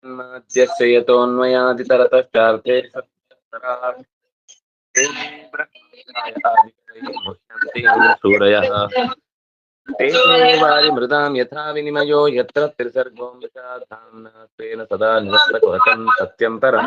ಮಧ್ಯಸ್ಯ ಯತೋನ್ಮಯಾದಿತರತಶ್ಚಾರ್थे ಸೂರಯಃ ತೇಜೋವಾರಿ ಮೃದಾಂ ಯಥಾ ವಿನಿಮಯೋ ಯತ್ರ ತ್ರಿಸರ್ಗೋ ಯಥಾ ಧಾಮ್ನಾ ಸ್ವೇನ ಸದಾ ನಿರಸ್ತಕವಚಂ ಸತ್ಯಂ ಪರಂ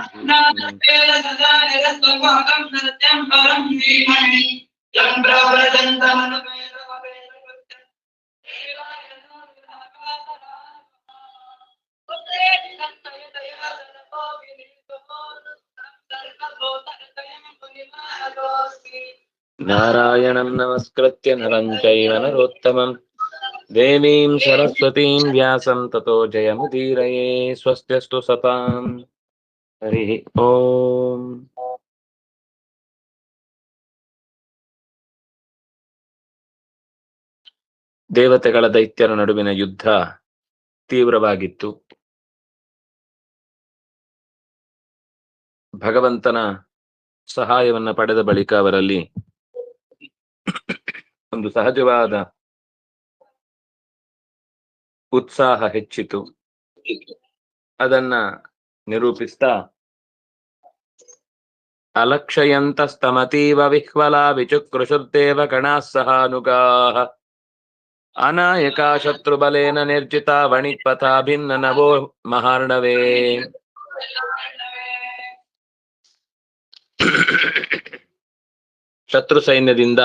ನಾರಾಯಣಂ ನಮಸ್ಕೃತ್ಯ ನರಂ ಚೈವ ನರೋತ್ತಮಂ ದೇವೀಂ ಸರಸ್ವತೀಂ ವ್ಯಾಸಂ ತತೋ ಜಯಮುದೀರಯೇ. ಸ್ವಸ್ತ್ಯಸ್ತು ಸತಾಂ. ಹರಿ ಓಂ. ದೇವತೆಗಳ ದೈತ್ಯರ ನಡುವಿನ ಯುದ್ಧ ತೀವ್ರವಾಗಿತ್ತು. ಭಗವಂತನ ಸಹಾಯವನ್ನ ಪಡೆದ ಬಳಿಕ ಅವರಲ್ಲಿ ಒಂದು ಸಹಜವಾದ ಉತ್ಸಾಹ ಹೆಚ್ಚಿತು. ಅದನ್ನ ನಿರೂಪಿಸ್ತಾ ಅಲಕ್ಷಯಂತಸ್ತಮತೀವ ವಿಹ್ವಲಾ ವಿಚುಕೃಷುದ್ದೇವ ಗಣಾಃ ಸಹಾನುಗಾಃ ಅನಾಯಕಾ ಶತ್ರುಬಲೇನ ನಿರ್ಜಿತಾ ವಣಿಪಥಾ ಭಿನ್ನ ನವೋ ಮಹಾರ್ಣವೇ. ಶತ್ರು ಸೈನ್ಯದಿಂದ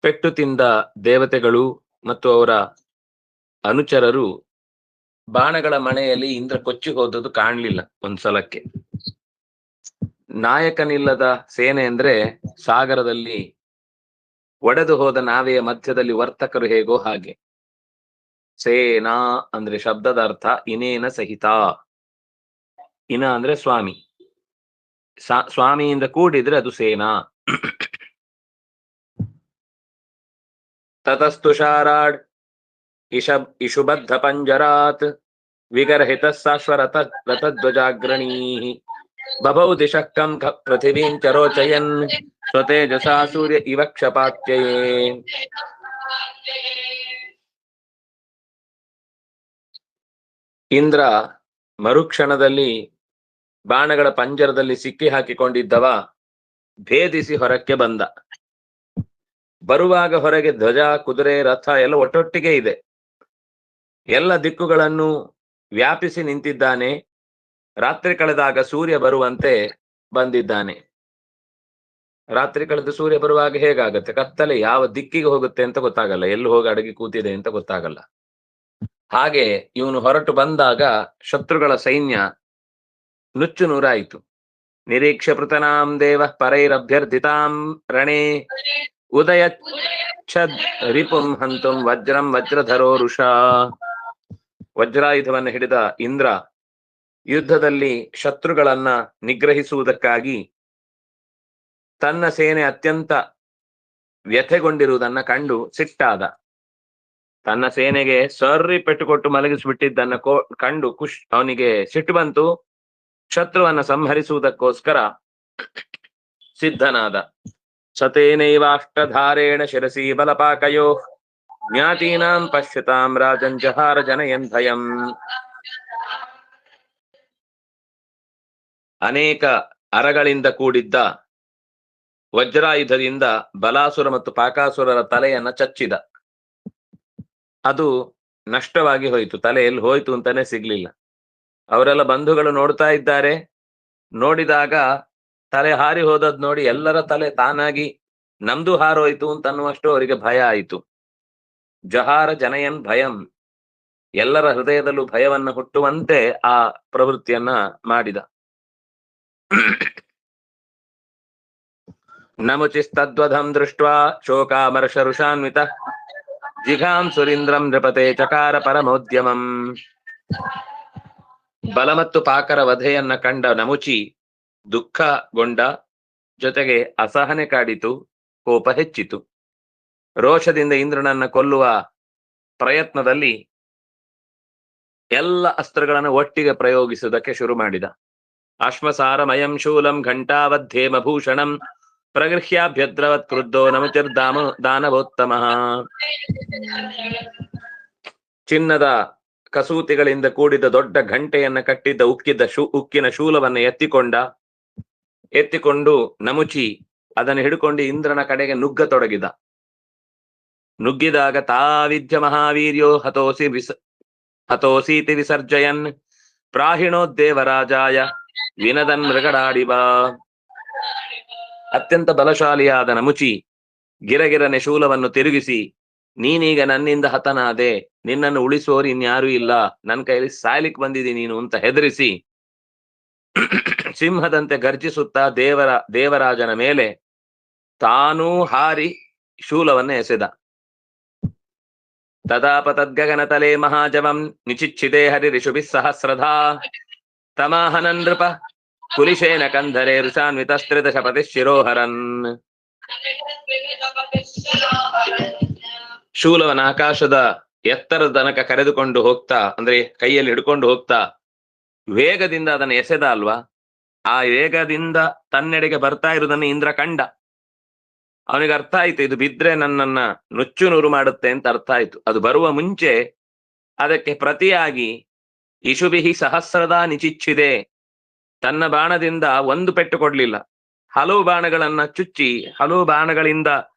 ಪೆಟ್ಟು ತಿಂದ ದೇವತೆಗಳು ಮತ್ತು ಅವರ ಅನುಚರರು ಬಾಣಗಳ ಮಣೆಯಲ್ಲಿ ಇಂದ್ರ ಕೊಚ್ಚಿ ಹೋದದ್ದು ಕಾಣಲಿಲ್ಲ. ಒಂದ್ಸಲಕ್ಕೆ ನಾಯಕನಿಲ್ಲದ ಸೇನೆ ಅಂದ್ರೆ ಸಾಗರದಲ್ಲಿ ಒಡೆದು ಹೋದ ನಾವೆಯ ಮಧ್ಯದಲ್ಲಿ ವರ್ತಕರು ಹೇಗೋ ಹಾಗೆ. ಸೇನಾ ಅಂದ್ರೆ ಶಬ್ದದ ಅರ್ಥ ಇನೇನ ಸಹಿತ. ಇನ ಅಂದ್ರೆ ಸ್ವಾಮಿ, ಸ್ವಾಮಿಯಿಂದ ಕೂಡಿದ್ರೆ ಅದು ಸೇನಾ. ತತಸ್ತುಷಾರಾಡ್ ಇಶುಬದ್ಧ ಪಂಜರಾತ್ ವಿಗರ್ಹಿತ ಸಾಶ್ವರಥ ರಥಧ್ವಜಾಗ್ರಣೀ ಬಭೌ ದಿಶಃಕಂ ಪೃಥಿವೀಂ ಚರೋಚಯನ್ ಸ್ವತೇಜಸಾ ಸೂರ್ಯ ಇವ ಕ್ಷಪಾತ್ಯಯೇ. ಇಂದ್ರ ಮರುಕ್ಷಣದಲ್ಲಿ ಬಾಣಗಳ ಪಂಜರದಲ್ಲಿ ಸಿಕ್ಕಿ ಹಾಕಿಕೊಂಡಿದ್ದವ ಭೇದಿಸಿ ಹೊರಕ್ಕೆ ಬಂದ. ಬರುವಾಗ ಹೊರಗೆ ಧ್ವಜ, ಕುದುರೆ, ರಥ ಎಲ್ಲ ಒಟ್ಟೊಟ್ಟಿಗೆ ಇದೆ. ಎಲ್ಲ ದಿಕ್ಕುಗಳನ್ನು ವ್ಯಾಪಿಸಿ ನಿಂತಿದ್ದಾನೆ. ರಾತ್ರಿ ಕಳೆದಾಗ ಸೂರ್ಯ ಬರುವಂತೆ ಬಂದಿದ್ದಾನೆ. ರಾತ್ರಿ ಕಳೆದು ಸೂರ್ಯ ಬರುವಾಗ ಹೇಗಾಗತ್ತೆ? ಕತ್ತಲೆ ಯಾವ ದಿಕ್ಕಿಗೆ ಹೋಗುತ್ತೆ ಅಂತ ಗೊತ್ತಾಗಲ್ಲ, ಎಲ್ಲಿ ಹೋಗಿ ಅಡಗಿ ಕೂತಿದೆ ಅಂತ ಗೊತ್ತಾಗಲ್ಲ. ಹಾಗೆ ಇವನು ಹೊರಟು ಬಂದಾಗ ಶತ್ರುಗಳ ಸೈನ್ಯ ನುಚ್ಚು ನೂರಾಯಿತು. ನಿರೀಕ್ಷ ಪೃತನಾಂ ದೇವ ಪರೈರಭ್ಯರ್ಥಿತಾಂ ರಣೇ ಉದಯ ರಿಪುಂ ಹಂತುಂ ವಜ್ರಂ ವಜ್ರಧರೋ ರುಷಾ. ವಜ್ರಾಯುಧವನ್ನು ಹಿಡಿದ ಇಂದ್ರ ಯುದ್ಧದಲ್ಲಿ ಶತ್ರುಗಳನ್ನ ನಿಗ್ರಹಿಸುವುದಕ್ಕಾಗಿ ತನ್ನ ಸೇನೆ ಅತ್ಯಂತ ವ್ಯಥೆಗೊಂಡಿರುವುದನ್ನ ಕಂಡು ಸಿಟ್ಟಾದ. ತನ್ನ ಸೇನೆಗೆ ಸರ್ರಿ ಪೆಟ್ಟುಕೊಟ್ಟು ಮಲಗಿಸಿಬಿಟ್ಟಿದ್ದನ್ನ ಕಂಡು ಅವನಿಗೆ ಸಿಟ್ಟು ಬಂತು. ಶತ್ರುವನ್ನ ಸಂಹರಿಸುವುದಕ್ಕೋಸ್ಕರ ಸಿದ್ಧನಾದ. ಸತೇನೈವಾಷ್ಟಧಾರೇಣ ಶಿರಸಿ ಬಲಪಾಕಯೋ ಜ್ಞಾತೀನಾಂ ಪಶ್ಯತಾಂ ರಾಜನ್ ಜಹಾರ ಜನಯನ್ ಭಯಂ. ಅನೇಕ ಅರಗಳಿಂದ ಕೂಡಿದ್ದ ವಜ್ರಾಯುಧದಿಂದ ಬಲಾಸುರ ಮತ್ತು ಪಾಕಾಸುರರ ತಲೆಯನ್ನ ಚಚ್ಚಿದ. ಅದು ನಷ್ಟವಾಗಿ ಹೋಯಿತು. ತಲೆ ಎಲ್ಲಿ ಹೋಯ್ತು ಅಂತಾನೆ ಸಿಗ್ಲಿಲ್ಲ. ಅವರೆಲ್ಲ ಬಂಧುಗಳು ನೋಡ್ತಾ ಇದ್ದಾರೆ. ನೋಡಿದಾಗ ತಲೆ ಹಾರಿ ಹೋದದ್ ನೋಡಿ ಎಲ್ಲರ ತಲೆ ತಾನಾಗಿ ನಮ್ದು ಹಾರೋಯ್ತು ಅಂತನ್ನುವಷ್ಟು ಅವರಿಗೆ ಭಯ ಆಯಿತು. ಜಹಾರ ಜನಯನ್ ಭಯಂ, ಎಲ್ಲರ ಹೃದಯದಲ್ಲೂ ಭಯವನ್ನ ಹುಟ್ಟುವಂತೆ ಆ ಪ್ರವೃತ್ತಿಯನ್ನ ಮಾಡಿದ. ನಮುಚಿಸ್ತದ್ವಧಂ ದೃಷ್ಟ್ವಾ ಶೋಕಾಮರ್ಷರುಷಾನ್ವಿತ ಜಿಘಾಂ ಸುರೀಂದ್ರಂ ನೃಪತೆ ಚಕಾರ ಪರಮೋದ್ಯಮಂ. ಬಲ ಮತ್ತು ಪಾಕರ ವಧೆಯನ್ನ ಕಂಡ ನಮುಚಿ ದುಃಖಗೊಂಡ, ಜೊತೆಗೆ ಅಸಹನೆ ಕಾಡಿತು, ಕೋಪ ಹೆಚ್ಚಿತು. ರೋಷದಿಂದ ಇಂದ್ರನನ್ನ ಕೊಲ್ಲುವ ಪ್ರಯತ್ನದಲ್ಲಿ ಎಲ್ಲ ಅಸ್ತ್ರಗಳನ್ನು ಒಟ್ಟಿಗೆ ಪ್ರಯೋಗಿಸುವುದಕ್ಕೆ ಶುರು ಮಾಡಿದ. ಅಶ್ಮಸಾರಮಯಂ ಶೂಲಂ ಘಂಟಾವಧ್ಯೇಮಭೂಷಣಂ ಪ್ರಗೃಹ್ಯಾಭ್ಯದ್ರವತ್ ಕ್ರುದ್ಧೋ ನಮಚಿರ್ದಾಮ ದಾನವೋತ್ತಮಃ. ಚಿನ್ನದ ಕಸೂತಿಗಳಿಂದ ಕೂಡಿದ ದೊಡ್ಡ ಘಂಟೆಯನ್ನ ಕಟ್ಟಿದ್ದ ಉಕ್ಕಿನ ಶೂಲವನ್ನು ಎತ್ತಿಕೊಂಡು ನಮುಚಿ ಅದನ್ನು ಹಿಡ್ಕೊಂಡು ಇಂದ್ರನ ಕಡೆಗೆ ನುಗ್ಗಿದಾಗ ತಾವಿದ್ಯ ಮಹಾವೀರ್ಯೋ ಹತೋಸೀತಿ ವಿಸರ್ಜಯನ್ ಪ್ರಾಹಿಣೋದ್ದೇವರಾಜಾಯ ವಿನದನ್ ಮೃಗಡಾಡಿವ. ಅತ್ಯಂತ ಬಲಶಾಲಿಯಾದ ನಮುಚಿ ಗಿರಗಿರನೆ ಶೂಲವನ್ನು ತಿರುಗಿಸಿ, ನೀನೀಗ ನನ್ನಿಂದ ಹತನಾದೆ, ನಿನ್ನನ್ನು ಉಳಿಸೋರು ಇನ್ಯಾರೂ ಇಲ್ಲ, ನನ್ನ ಕೈಯಲ್ಲಿ ಸಾಯ್ಲಿಕ್ಕೆ ಬಂದಿದ್ದೀನಿ ನೀನು ಅಂತ ಹೆದರಿಸಿ ಸಿಂಹದಂತೆ ಗರ್ಜಿಸುತ್ತಾ ದೇವರಾಜನ ಮೇಲೆ ತಾನೂ ಹಾರಿ ಶೂಲವನ್ನ ಎಸೆದ. ತದಾಪತದ್ಗಗನತಲೆ ಮಹಾಜವಂ ನಿಚಿಚ್ಛಿದೆ ಹರಿರಿಷುಭಿಃ ಸಹಸ್ರಧಾ ತಮಾಹನನ್ ನೃಪ ಕುಲಿಶೇನ ಕಂಧರೆ ಋಷಾನ್ವಿತಸ್ತ್ರಿದಶಪತಿ ಶಿರೋಹರನ್. ಶೂಲವನ ಆಕಾಶದ ಎತ್ತರದ ತನಕ ಕರೆದುಕೊಂಡು ಹೋಗ್ತಾ, ಅಂದ್ರೆ ಕೈಯಲ್ಲಿ ಹಿಡ್ಕೊಂಡು ಹೋಗ್ತಾ ವೇಗದಿಂದ ಅದನ್ನು ಎಸೆದ ಅಲ್ವಾ, ಆ ವೇಗದಿಂದ ತನ್ನೆಡೆಗೆ ಬರ್ತಾ ಇರುವುದನ್ನು ಇಂದ್ರ ಕಂಡ. ಅವನಿಗೆ ಅರ್ಥ ಆಯ್ತು, ಇದು ಬಿದ್ರೆ ನನ್ನನ್ನ ನುಚ್ಚು ನೂರು ಮಾಡುತ್ತೆ ಅಂತ ಅರ್ಥ ಆಯ್ತು. ಅದು ಬರುವ ಮುಂಚೆ ಅದಕ್ಕೆ ಪ್ರತಿಯಾಗಿ ಇಶುಭಿಹಿ ಸಹಸ್ರದ ನಿಚಿಚ್ಛಿದೆ, ತನ್ನ ಬಾಣದಿಂದ ಒಂದು ಪೆಟ್ಟು ಕೊಡ್ಲಿಲ್ಲ, ಹಲವು ಬಾಣಗಳನ್ನ ಚುಚ್ಚಿ ಹಲವು ಬಾಣಗಳಿಂದ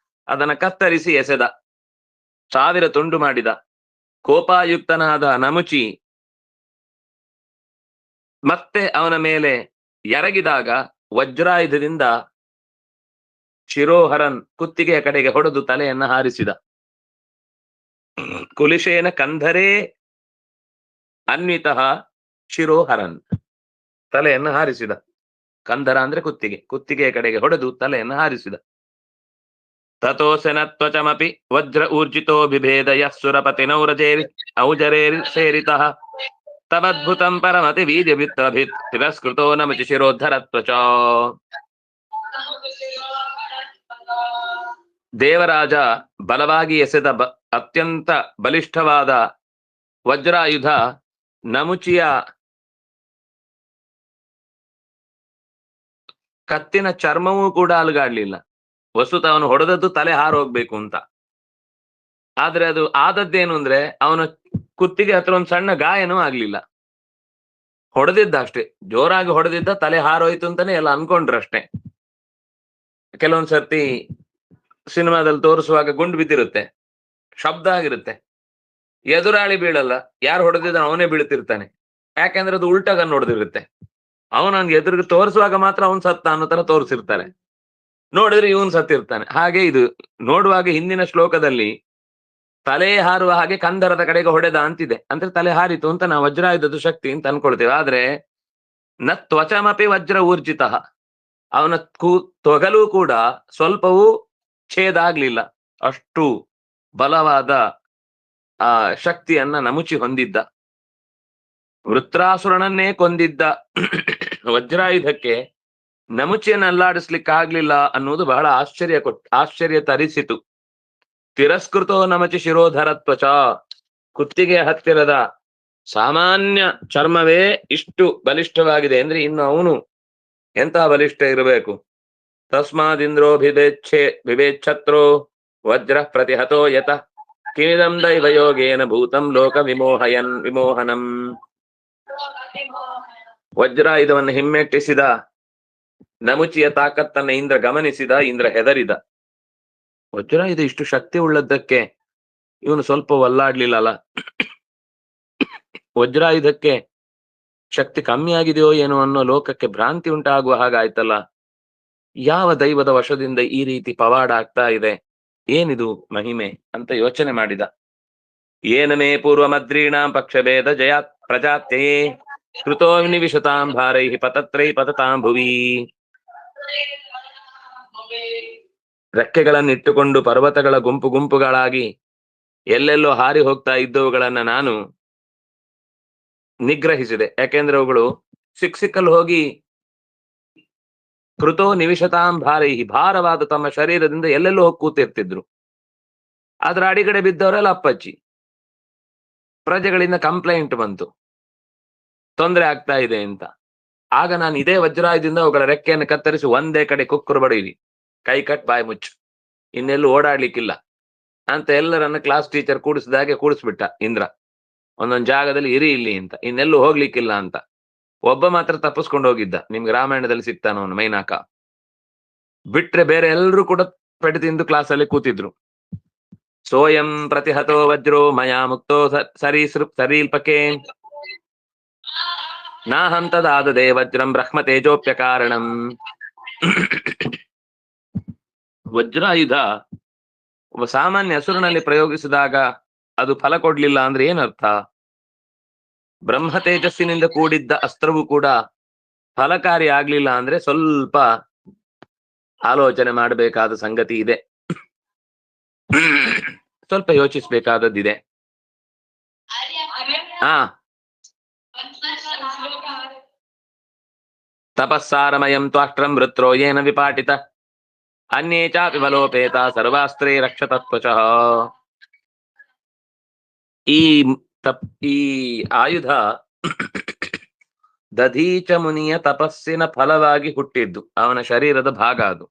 ಅದನ್ನ ಕತ್ತರಿಸಿ ಎಸೆದ, 1000 ತುಂಡು ಮಾಡಿದ. ಕೋಪಾಯುಕ್ತನಾದ ನಮುಚಿ ಮತ್ತೆ ಅವನ ಮೇಲೆ ಎರಗಿದಾಗ ವಜ್ರಾಯುಧದಿಂದ ಶಿರೋಹರನ್ ಕುತ್ತಿಗೆಯ ಕಡೆಗೆ ಹೊಡೆದು ತಲೆಯನ್ನ ಹಾರಿಸಿದ. ಕುಲಿಶೇನ ಕಂಧರೇ ಅನ್ವಿತಃ ಶಿರೋಹರನ್, ತಲೆಯನ್ನು ಹಾರಿಸಿದ. ಕಂಧರ ಅಂದ್ರೆ ಕುತ್ತಿಗೆಯ ಕಡೆಗೆ ಹೊಡೆದು ತಲೆಯನ್ನು ಹಾರಿಸಿದ. ತಥೋಸೆನ ತ್ವಚಮಪಿ ವಜ್ರ ಊರ್ಜಿತೋ ಬಿಭೇದಯ ಸುರಪತಿ ಔಜರೇರಿ ಸೇರಿತಃ ತಮದ್ಭುತಂ ಪರಮತಿ ವೀರ್ಯವಿತ್ತಭಿತ್ ತಿರಸ್ಕೃತೋ ನಮಚಿ ಶಿರೋದ್ಧರ ತ್ವಚ. ದೇವರಾಜ ಬಲವಾಗಿ ಎಸೆದ ಅತ್ಯಂತ ಬಲಿಷ್ಠವಾದ ವಜ್ರಾಯುಧ ನಮುಚಿಯ ಕತ್ತಿನ ಚರ್ಮವೂ ಕೂಡ ಅಲುಗಾಡ್ಲಿಲ್ಲ. ವಸ್ತುತ ಅವನು ಹೊಡೆದದ್ದು ತಲೆ ಹಾರೋಗ್ಬೇಕು ಅಂತ, ಆದ್ರೆ ಅದು ಆದದ್ದೇನು ಅಂದ್ರೆ ಅವನ ಕುತ್ತಿಗೆ ಹತ್ರ ಒಂದು ಸಣ್ಣ ಗಾಯನೂ ಆಗ್ಲಿಲ್ಲ. ಹೊಡೆದಿದ್ದ ಅಷ್ಟೇ, ಜೋರಾಗಿ ಹೊಡೆದಿದ್ದ, ತಲೆ ಹಾರೋಯ್ತು ಅಂತಾನೆ ಎಲ್ಲ ಅನ್ಕೊಂಡ್ರಷ್ಟೇ. ಕೆಲವೊಂದ್ ಸರ್ತಿ ಸಿನಿಮಾದಲ್ಲಿ ತೋರಿಸುವಾಗ ಗುಂಡು ಬಿದ್ದಿರುತ್ತೆ, ಶಬ್ದ ಆಗಿರುತ್ತೆ, ಎದುರಾಳಿ ಬೀಳಲ್ಲ, ಯಾರು ಹೊಡೆದಿದ್ದ ಅವನೇ ಬೀಳ್ತಿರ್ತಾನೆ, ಯಾಕೆಂದ್ರೆ ಅದು ಉಲ್ಟಾಗನ್ ಹೊಡೆದಿರುತ್ತೆ. ಅವನಂಗೆ ಎದುರಿಗೆ ತೋರಿಸುವಾಗ ಮಾತ್ರ ಅವನ್ ಸತ್ತ ಅನ್ನೋ ತರ ತೋರಿಸಿರ್ತಾರೆ, ನೋಡಿದ್ರೆ ಇವನ್ ಸತ್ತಿರ್ತಾನೆ. ಹಾಗೆ ಇದು ನೋಡುವಾಗ ಹಿಂದಿನ ಶ್ಲೋಕದಲ್ಲಿ ತಲೆ ಹಾರುವ ಹಾಗೆ ಕಂದರದ ಕಡೆಗೆ ಹೊಡೆದ ಅಂತಿದೆ, ಅಂದ್ರೆ ತಲೆ ಹಾರಿತು ಅಂತ ನಾವು ವಜ್ರಾಯುಧದ ಶಕ್ತಿ ಅಂತ ಅನ್ಕೊಳ್ತೇವೆ. ಆದ್ರೆ ನ ತ್ವಚಮಪಿ ವಜ್ರ ಊರ್ಜಿತ, ಅವನ ತೊಗಲು ಕೂಡ ಸ್ವಲ್ಪವೂ ಛೇದ ಆಗ್ಲಿಲ್ಲ, ಅಷ್ಟು ಬಲವಾದ ಆ ಶಕ್ತಿಯನ್ನ ನಮುಚಿ ಹೊಂದಿದ್ದ. ವೃತ್ರಾಸುರನನ್ನೇ ಕೊಂದಿದ್ದ ವಜ್ರಾಯುಧಕ್ಕೆ ನಮುಚಿಯನ್ನು ಅಲ್ಲಾಡಿಸ್ಲಿಕ್ಕಾಗ್ಲಿಲ್ಲ ಅನ್ನುವುದು ಬಹಳ ಆಶ್ಚರ್ಯ ತರಿಸಿತು. ತಿರಸ್ಕೃತೋ ನಮಚಿ ಶಿರೋಧರ ತ್ವಚ, ಕುತ್ತಿಗೆ ಹತ್ತಿರದ ಸಾಮಾನ್ಯ ಚರ್ಮವೇ ಇಷ್ಟು ಬಲಿಷ್ಠವಾಗಿದೆ ಅಂದ್ರೆ ಇನ್ನು ಅವನು ಎಂತಹ ಬಲಿಷ್ಠ ಇರಬೇಕು. ತಸ್ಮಾದಿಂದ್ರೋ ಬಿಭೇಚ್ಛತ್ರೋ ವಜ್ರ ಪ್ರತಿಹತೋ ಯತ ಕಿಮಿದಂ ದೈವಯೋಗೇನ ಭೂತಂ ಲೋಕ ವಿಮೋಹನಂ. ವಜ್ರಾಯುಧವನ್ನು ಹಿಮ್ಮೆಟ್ಟಿಸಿದ ನಮುಚಿಯ ತಾಕತ್ತನ್ನ ಇಂದ್ರ ಗಮನಿಸಿದ. ಇಂದ್ರ ಹೆದರಿದ. ವಜ್ರಾಯುಧ ಇಷ್ಟು ಶಕ್ತಿ ಉಳ್ಳದ್ದಕ್ಕೆ ಇವನು ಸ್ವಲ್ಪ ಒಲ್ಲಾಡ್ಲಿಲ್ಲಲ್ಲ, ವಜ್ರಾಯುಧಕ್ಕೆ ಶಕ್ತಿ ಕಮ್ಮಿ ಆಗಿದೆಯೋ ಏನೋ ಅನ್ನೋ ಲೋಕಕ್ಕೆ ಭ್ರಾಂತಿ ಉಂಟಾಗುವ ಹಾಗಾಯ್ತಲ್ಲ, ಯಾವ ದೈವದ ವಶದಿಂದ ಈ ರೀತಿ ಪವಾಡ ಆಗ್ತಾ ಇದೆ, ಏನಿದು ಮಹಿಮೆ ಅಂತ ಯೋಚನೆ ಮಾಡಿದ. ಏನಮೇ ಪೂರ್ವ ಮದ್ರೀಣಾಂ ಪಕ್ಷಭೇದ ಜಯಾತ್ ಪ್ರಜಾತ್ಯಯೇ ಕೃತೋ ನಿವಿಶತಾಂ ಭಾರೈ ಪತತ್ರೈ ಪತತಾಂ ಭುವಿ. ರೆಕ್ಕೆಗಳನ್ನಿಟ್ಟುಕೊಂಡು ಪರ್ವತಗಳ ಗುಂಪುಗಳಾಗಿ ಎಲ್ಲೆಲ್ಲೋ ಹಾರಿ ಹೋಗ್ತಾ ಇದ್ದವುಗಳನ್ನ ನಾನು ನಿಗ್ರಹಿಸಿದೆ. ಯಾಕೆಂದ್ರೆ ಅವುಗಳು ಸಿಕ್ಕಲ್ಲಿ ಹೋಗಿ ಕೃತೋ ನಿವಿಶತಾಂ ಭಾರೈಹಿ, ಭಾರವಾದ ತಮ್ಮ ಶರೀರದಿಂದ ಎಲ್ಲೆಲ್ಲೋ ಹೋಗಿ ಕೂತಿರ್ತಿದ್ರು. ಆದ್ರ ಅಡಿಗಡೆ ಬಿದ್ದವರೆಲ್ಲ ಅಪ್ಪಚ್ಚಿ. ಪ್ರಜೆಗಳಿಂದ ಕಂಪ್ಲೇಂಟ್ ಬಂತು, ತೊಂದರೆ ಆಗ್ತಾ ಇದೆ ಅಂತ. ಆಗ ನಾನು ಇದೇ ವಜ್ರಾಯುಧದಿಂದ ಅವುಗಳ ರೆಕ್ಕೆಯನ್ನು ಕತ್ತರಿಸಿ ಒಂದೇ ಕಡೆ ಕುಕ್ಕರು ಬಡೀರಿ, ಕೈ ಕಟ್ ಬಾಯಿ ಮುಚ್ಚು, ಇನ್ನೆಲ್ಲೂ ಓಡಾಡ್ಲಿಕ್ಕಿಲ್ಲ ಅಂತ ಎಲ್ಲರನ್ನ ಕ್ಲಾಸ್ ಟೀಚರ್ ಕೂಡಿಸಿದಾಗೆ ಕೂಡಿಸ್ಬಿಟ್ಟ ಇಂದ್ರ. ಒಂದೊಂದು ಜಾಗದಲ್ಲಿ ಇರಿ ಇಲ್ಲಿ ಅಂತ, ಇನ್ನೆಲ್ಲೂ ಹೋಗ್ಲಿಕ್ಕಿಲ್ಲ ಅಂತ. ಒಬ್ಬ ಮಾತ್ರ ತಪ್ಪಿಸ್ಕೊಂಡು ಹೋಗಿದ್ದ, ನಿಮ್ಗೆ ರಾಮಾಯಣದಲ್ಲಿ ಸಿಗ್ತಾನ ಅವನು, ಮೈನಾಕ. ಬಿಟ್ರೆ ಬೇರೆ ಎಲ್ಲರೂ ಕೂಡ ಪೆಟ್ಟು ತಿಂದು ಕ್ಲಾಸಲ್ಲಿ ಕೂತಿದ್ರು. ಸೋಯಂ ಪ್ರತಿಹತೋ ವಜ್ರೋ ಮಯಾ ಮುಕ್ತೋ ಸರೀಲ್ಪಕೆ ನಾಹಂ ತದಾದದೆ ವಜ್ರಂ ಬ್ರಹ್ಮ ತೇಜೋಪ್ಯ ಕಾರಣಂ. ವಜ್ರಾಯುಧ ಒಬ್ಬ ಸಾಮಾನ್ಯ ಹಸುರಿನಲ್ಲಿ ಪ್ರಯೋಗಿಸಿದಾಗ ಅದು ಫಲ ಕೊಡ್ಲಿಲ್ಲ ಅಂದ್ರೆ ಏನರ್ಥ? ಬ್ರಹ್ಮ ತೇಜಸ್ಸಿನಿಂದ ಕೂಡಿದ್ದ ಅಸ್ತ್ರವು ಕೂಡ ಫಲಕಾರಿ ಆಗ್ಲಿಲ್ಲ ಅಂದ್ರೆ ಸ್ವಲ್ಪ ಆಲೋಚನೆ ಮಾಡಬೇಕಾದ ಸಂಗತಿ ಇದೆ, ಸ್ವಲ್ಪ ಯೋಚಿಸ್ಬೇಕಾದದ್ದಿದೆ. ಹಾ, ತಪಸ್ಸಾರಮಯಂ ತ್ವಾಷ್ಟ್ರಂ ವೃತ್ರೋ ಯೇನ ವಿಪಾಟಿತ ಅನ್ಯೇ ಚಾಪಿ ಬಲೋಪೇತ ಸರ್ವಾಸ್ತ್ರೇ ರಕ್ಷತತ್ವಚಃ. ಈ ಆಯುಧ ದಧೀಚ ಮುನಿಯ ತಪಸ್ಸಿನ ಫಲವಾಗಿ ಹುಟ್ಟಿದ್ದು, ಅವನ ಶರೀರದ ಭಾಗ, ಅದು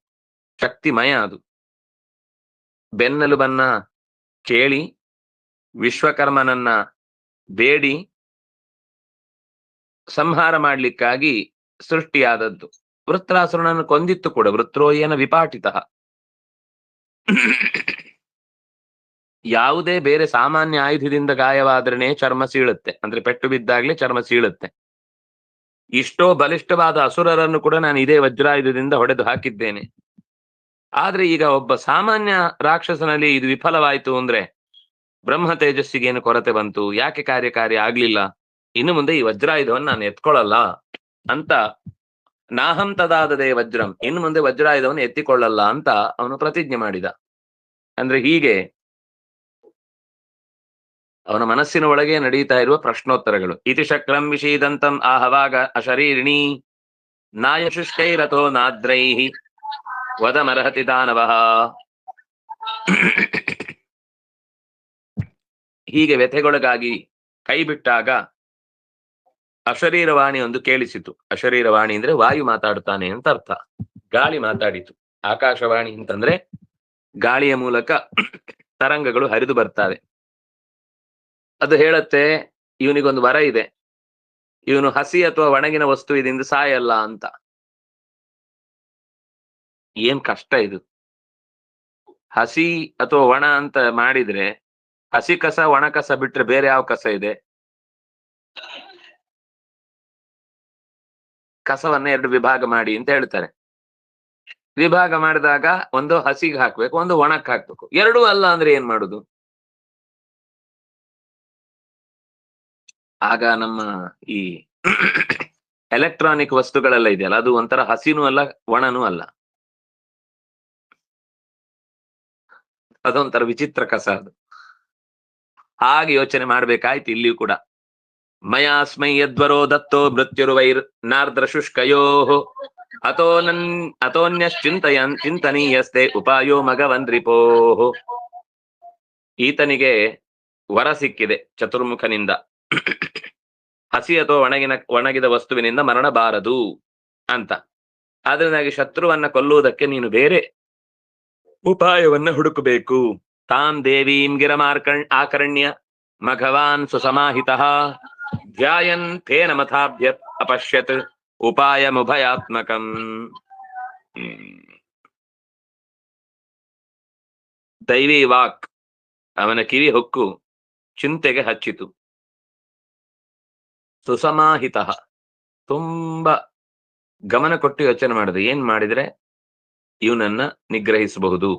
ಶಕ್ತಿಮಯ. ಅದು ಬೆನ್ನೆಲುಬನ್ನ ಕೇಳಿ ವಿಶ್ವಕರ್ಮನನ್ನ ಬೇಡಿ ಸಂಹಾರ ಮಾಡ್ಲಿಕ್ಕಾಗಿ ಸೃಷ್ಟಿಯಾದದ್ದು. ವೃತ್ರಾಸುರನನ್ನು ಕೊಂದಿತ್ತು ಕೂಡ. ವೃತ್ರೋಯೇನ ವಿಪಾಟಿತ. ಯಾವುದೇ ಬೇರೆ ಸಾಮಾನ್ಯ ಆಯುಧದಿಂದ ಗಾಯವಾದ್ರೇನೆ ಚರ್ಮ ಸೀಳುತ್ತೆ, ಅಂದ್ರೆ ಪೆಟ್ಟು ಬಿದ್ದಾಗ್ಲೇ ಚರ್ಮ ಸೀಳುತ್ತೆ. ಇಷ್ಟೋ ಬಲಿಷ್ಠವಾದ ಅಸುರರನ್ನು ಕೂಡ ನಾನು ಇದೇ ವಜ್ರಾಯುಧದಿಂದ ಹೊಡೆದು ಹಾಕಿದ್ದೇನೆ. ಆದ್ರೆ ಈಗ ಒಬ್ಬ ಸಾಮಾನ್ಯ ರಾಕ್ಷಸನಲ್ಲಿ ಇದು ವಿಫಲವಾಯಿತು ಅಂದ್ರೆ ಬ್ರಹ್ಮ ತೇಜಸ್ಸಿಗೇನು ಕೊರತೆ ಬಂತು? ಯಾಕೆ ಕಾರ್ಯಕಾರಿ ಆಗ್ಲಿಲ್ಲ? ಇನ್ನು ಮುಂದೆ ಈ ವಜ್ರಾಯುಧವನ್ನು ನಾನು ಎತ್ಕೊಳ್ಳಲ್ಲ ಅಂತ, ನಾಹಂ ತದಾದದೆ ವಜ್ರಂ, ಇನ್ನು ಮುಂದೆ ವಜ್ರಾಯುಧವನ್ನು ಎತ್ತಿಕೊಳ್ಳಲ್ಲ ಅಂತ ಅವನು ಪ್ರತಿಜ್ಞೆ ಮಾಡಿದ. ಅಂದ್ರೆ ಹೀಗೆ ಅವನ ಮನಸ್ಸಿನ ಒಳಗೆ ನಡೀತಾ ಇರುವ ಪ್ರಶ್ನೋತ್ತರಗಳು. ಇತಿ ಶಕ್ರಂ ವಿಷೀದಂತಂ ಆಹವಾಗ ಅಶರೀರಿಣಿ ನಾಯಶುಷ್ಕೈರಥೋ ನಾದ್ರೈಹಿ ವದಮರ್ಹತಿ ದಾನವಃ. ಹೀಗೆ ವ್ಯಥೆಗೊಳಗಾಗಿ ಕೈ ಬಿಟ್ಟಾಗ ಅಶರೀರವಾಣಿ ಒಂದು ಕೇಳಿಸಿತು. ಅಶರೀರವಾಣಿ ಅಂದ್ರೆ ವಾಯು ಮಾತಾಡುತ್ತಾನೆ ಅಂತ ಅರ್ಥ. ಗಾಳಿ ಮಾತಾಡಿತು. ಆಕಾಶವಾಣಿ ಅಂತಂದ್ರೆ ಗಾಳಿಯ ಮೂಲಕ ತರಂಗಗಳು ಹರಿದು ಬರ್ತವೆ. ಅದು ಹೇಳತ್ತೆ, ಇವನಿಗೊಂದು ವರ ಇದೆ, ಇವನು ಹಸಿ ಅಥವಾ ಒಣಗಿನ ವಸ್ತುವಿನಿಂದ ಸಾಯಲ್ಲ ಅಂತ. ಏನ್ ಕಷ್ಟ ಇದು! ಹಸಿ ಅಥವಾ ಒಣ ಅಂತ ಮಾಡಿದ್ರೆ ಹಸಿ ಕಸ ಒಣ ಕಸ ಬಿಟ್ರೆ ಬೇರೆ ಯಾವ ಕಸ ಇದೆ? ಕಸವನ್ನ ಎರಡು ವಿಭಾಗ ಮಾಡಿ ಅಂತ ಹೇಳ್ತಾರೆ. ವಿಭಾಗ ಮಾಡಿದಾಗ ಒಂದು ಹಸಿಗೆ ಹಾಕ್ಬೇಕು, ಒಂದು ಒಣಕ್ಕೆ ಹಾಕ್ಬೇಕು. ಎರಡೂ ಅಲ್ಲ ಅಂದ್ರೆ ಏನ್ ಮಾಡುದು? ಆಗ ನಮ್ಮ ಈ ಎಲೆಕ್ಟ್ರಾನಿಕ್ ವಸ್ತುಗಳೆಲ್ಲ ಇದೆಯಲ್ಲ, ಅದು ಒಂಥರ ಹಸಿನೂ ಅಲ್ಲ ಒಣನೂ ಅಲ್ಲ, ಅದೊಂಥರ ವಿಚಿತ್ರ ಕಸ ಅದು. ಹಾಗೆ ಯೋಚನೆ ಮಾಡ್ಬೇಕಾಯ್ತು ಇಲ್ಲಿಯೂ ಕೂಡ. ಮಯಾಸ್ಮೈ ಯದ್ವರೋ ದತ್ತೋ ಮೃತ್ಯುರ್ವೈರ್ ನಾರ್ದ್ರ ಶುಷ್ಕಯೋ ಚಿಂತನೀಯಸ್ತೆ ಉಪಾಯೋ ಮಗವಂದ್ರಿಪೋ. ಈತನಿಗೆ ವರ ಸಿಕ್ಕಿದೆ ಚತುರ್ಮುಖನಿಂದ, ಹಸಿ ಅಥವಾ ಒಣಗಿದ ವಸ್ತುವಿನಿಂದ ಮರಣಬಾರದು ಅಂತ. ಅದರಿಂದಾಗಿ ಶತ್ರುವನ್ನ ಕೊಲ್ಲುವುದಕ್ಕೆ ನೀನು ಬೇರೆ ಉಪಾಯವನ್ನ ಹುಡುಕಬೇಕು. ತಾಂ ದೇವೀಂ ಆಕರ್ಣ್ಯ ಮಘವಾನ್ ಸುಸಮಾಹಿತಃ ಧ್ಯಾಯನ್ ತೇನ ಮಥಾಭ್ಯತ್ ಅಪಶ್ಯತ್ ಉಪಾಯಮುಭಯಾತ್ಮಕಂ. ದೈವಿ ವಾಕ್ ಅವನ ಕಿವಿ ಹೊಕ್ಕು ಚಿಂತೆಗೆ ಹಚ್ಚಿತು. ಸುಸಮಾಹಿತ, ತುಂಬಾ ಗಮನ ಕೊಟ್ಟು ಯೋಚನೆ ಮಾಡಿದೆ, ಏನ್ ಮಾಡಿದ್ರೆ ಇವನನ್ನ ನಿಗ್ರಹಿಸಬಹುದು.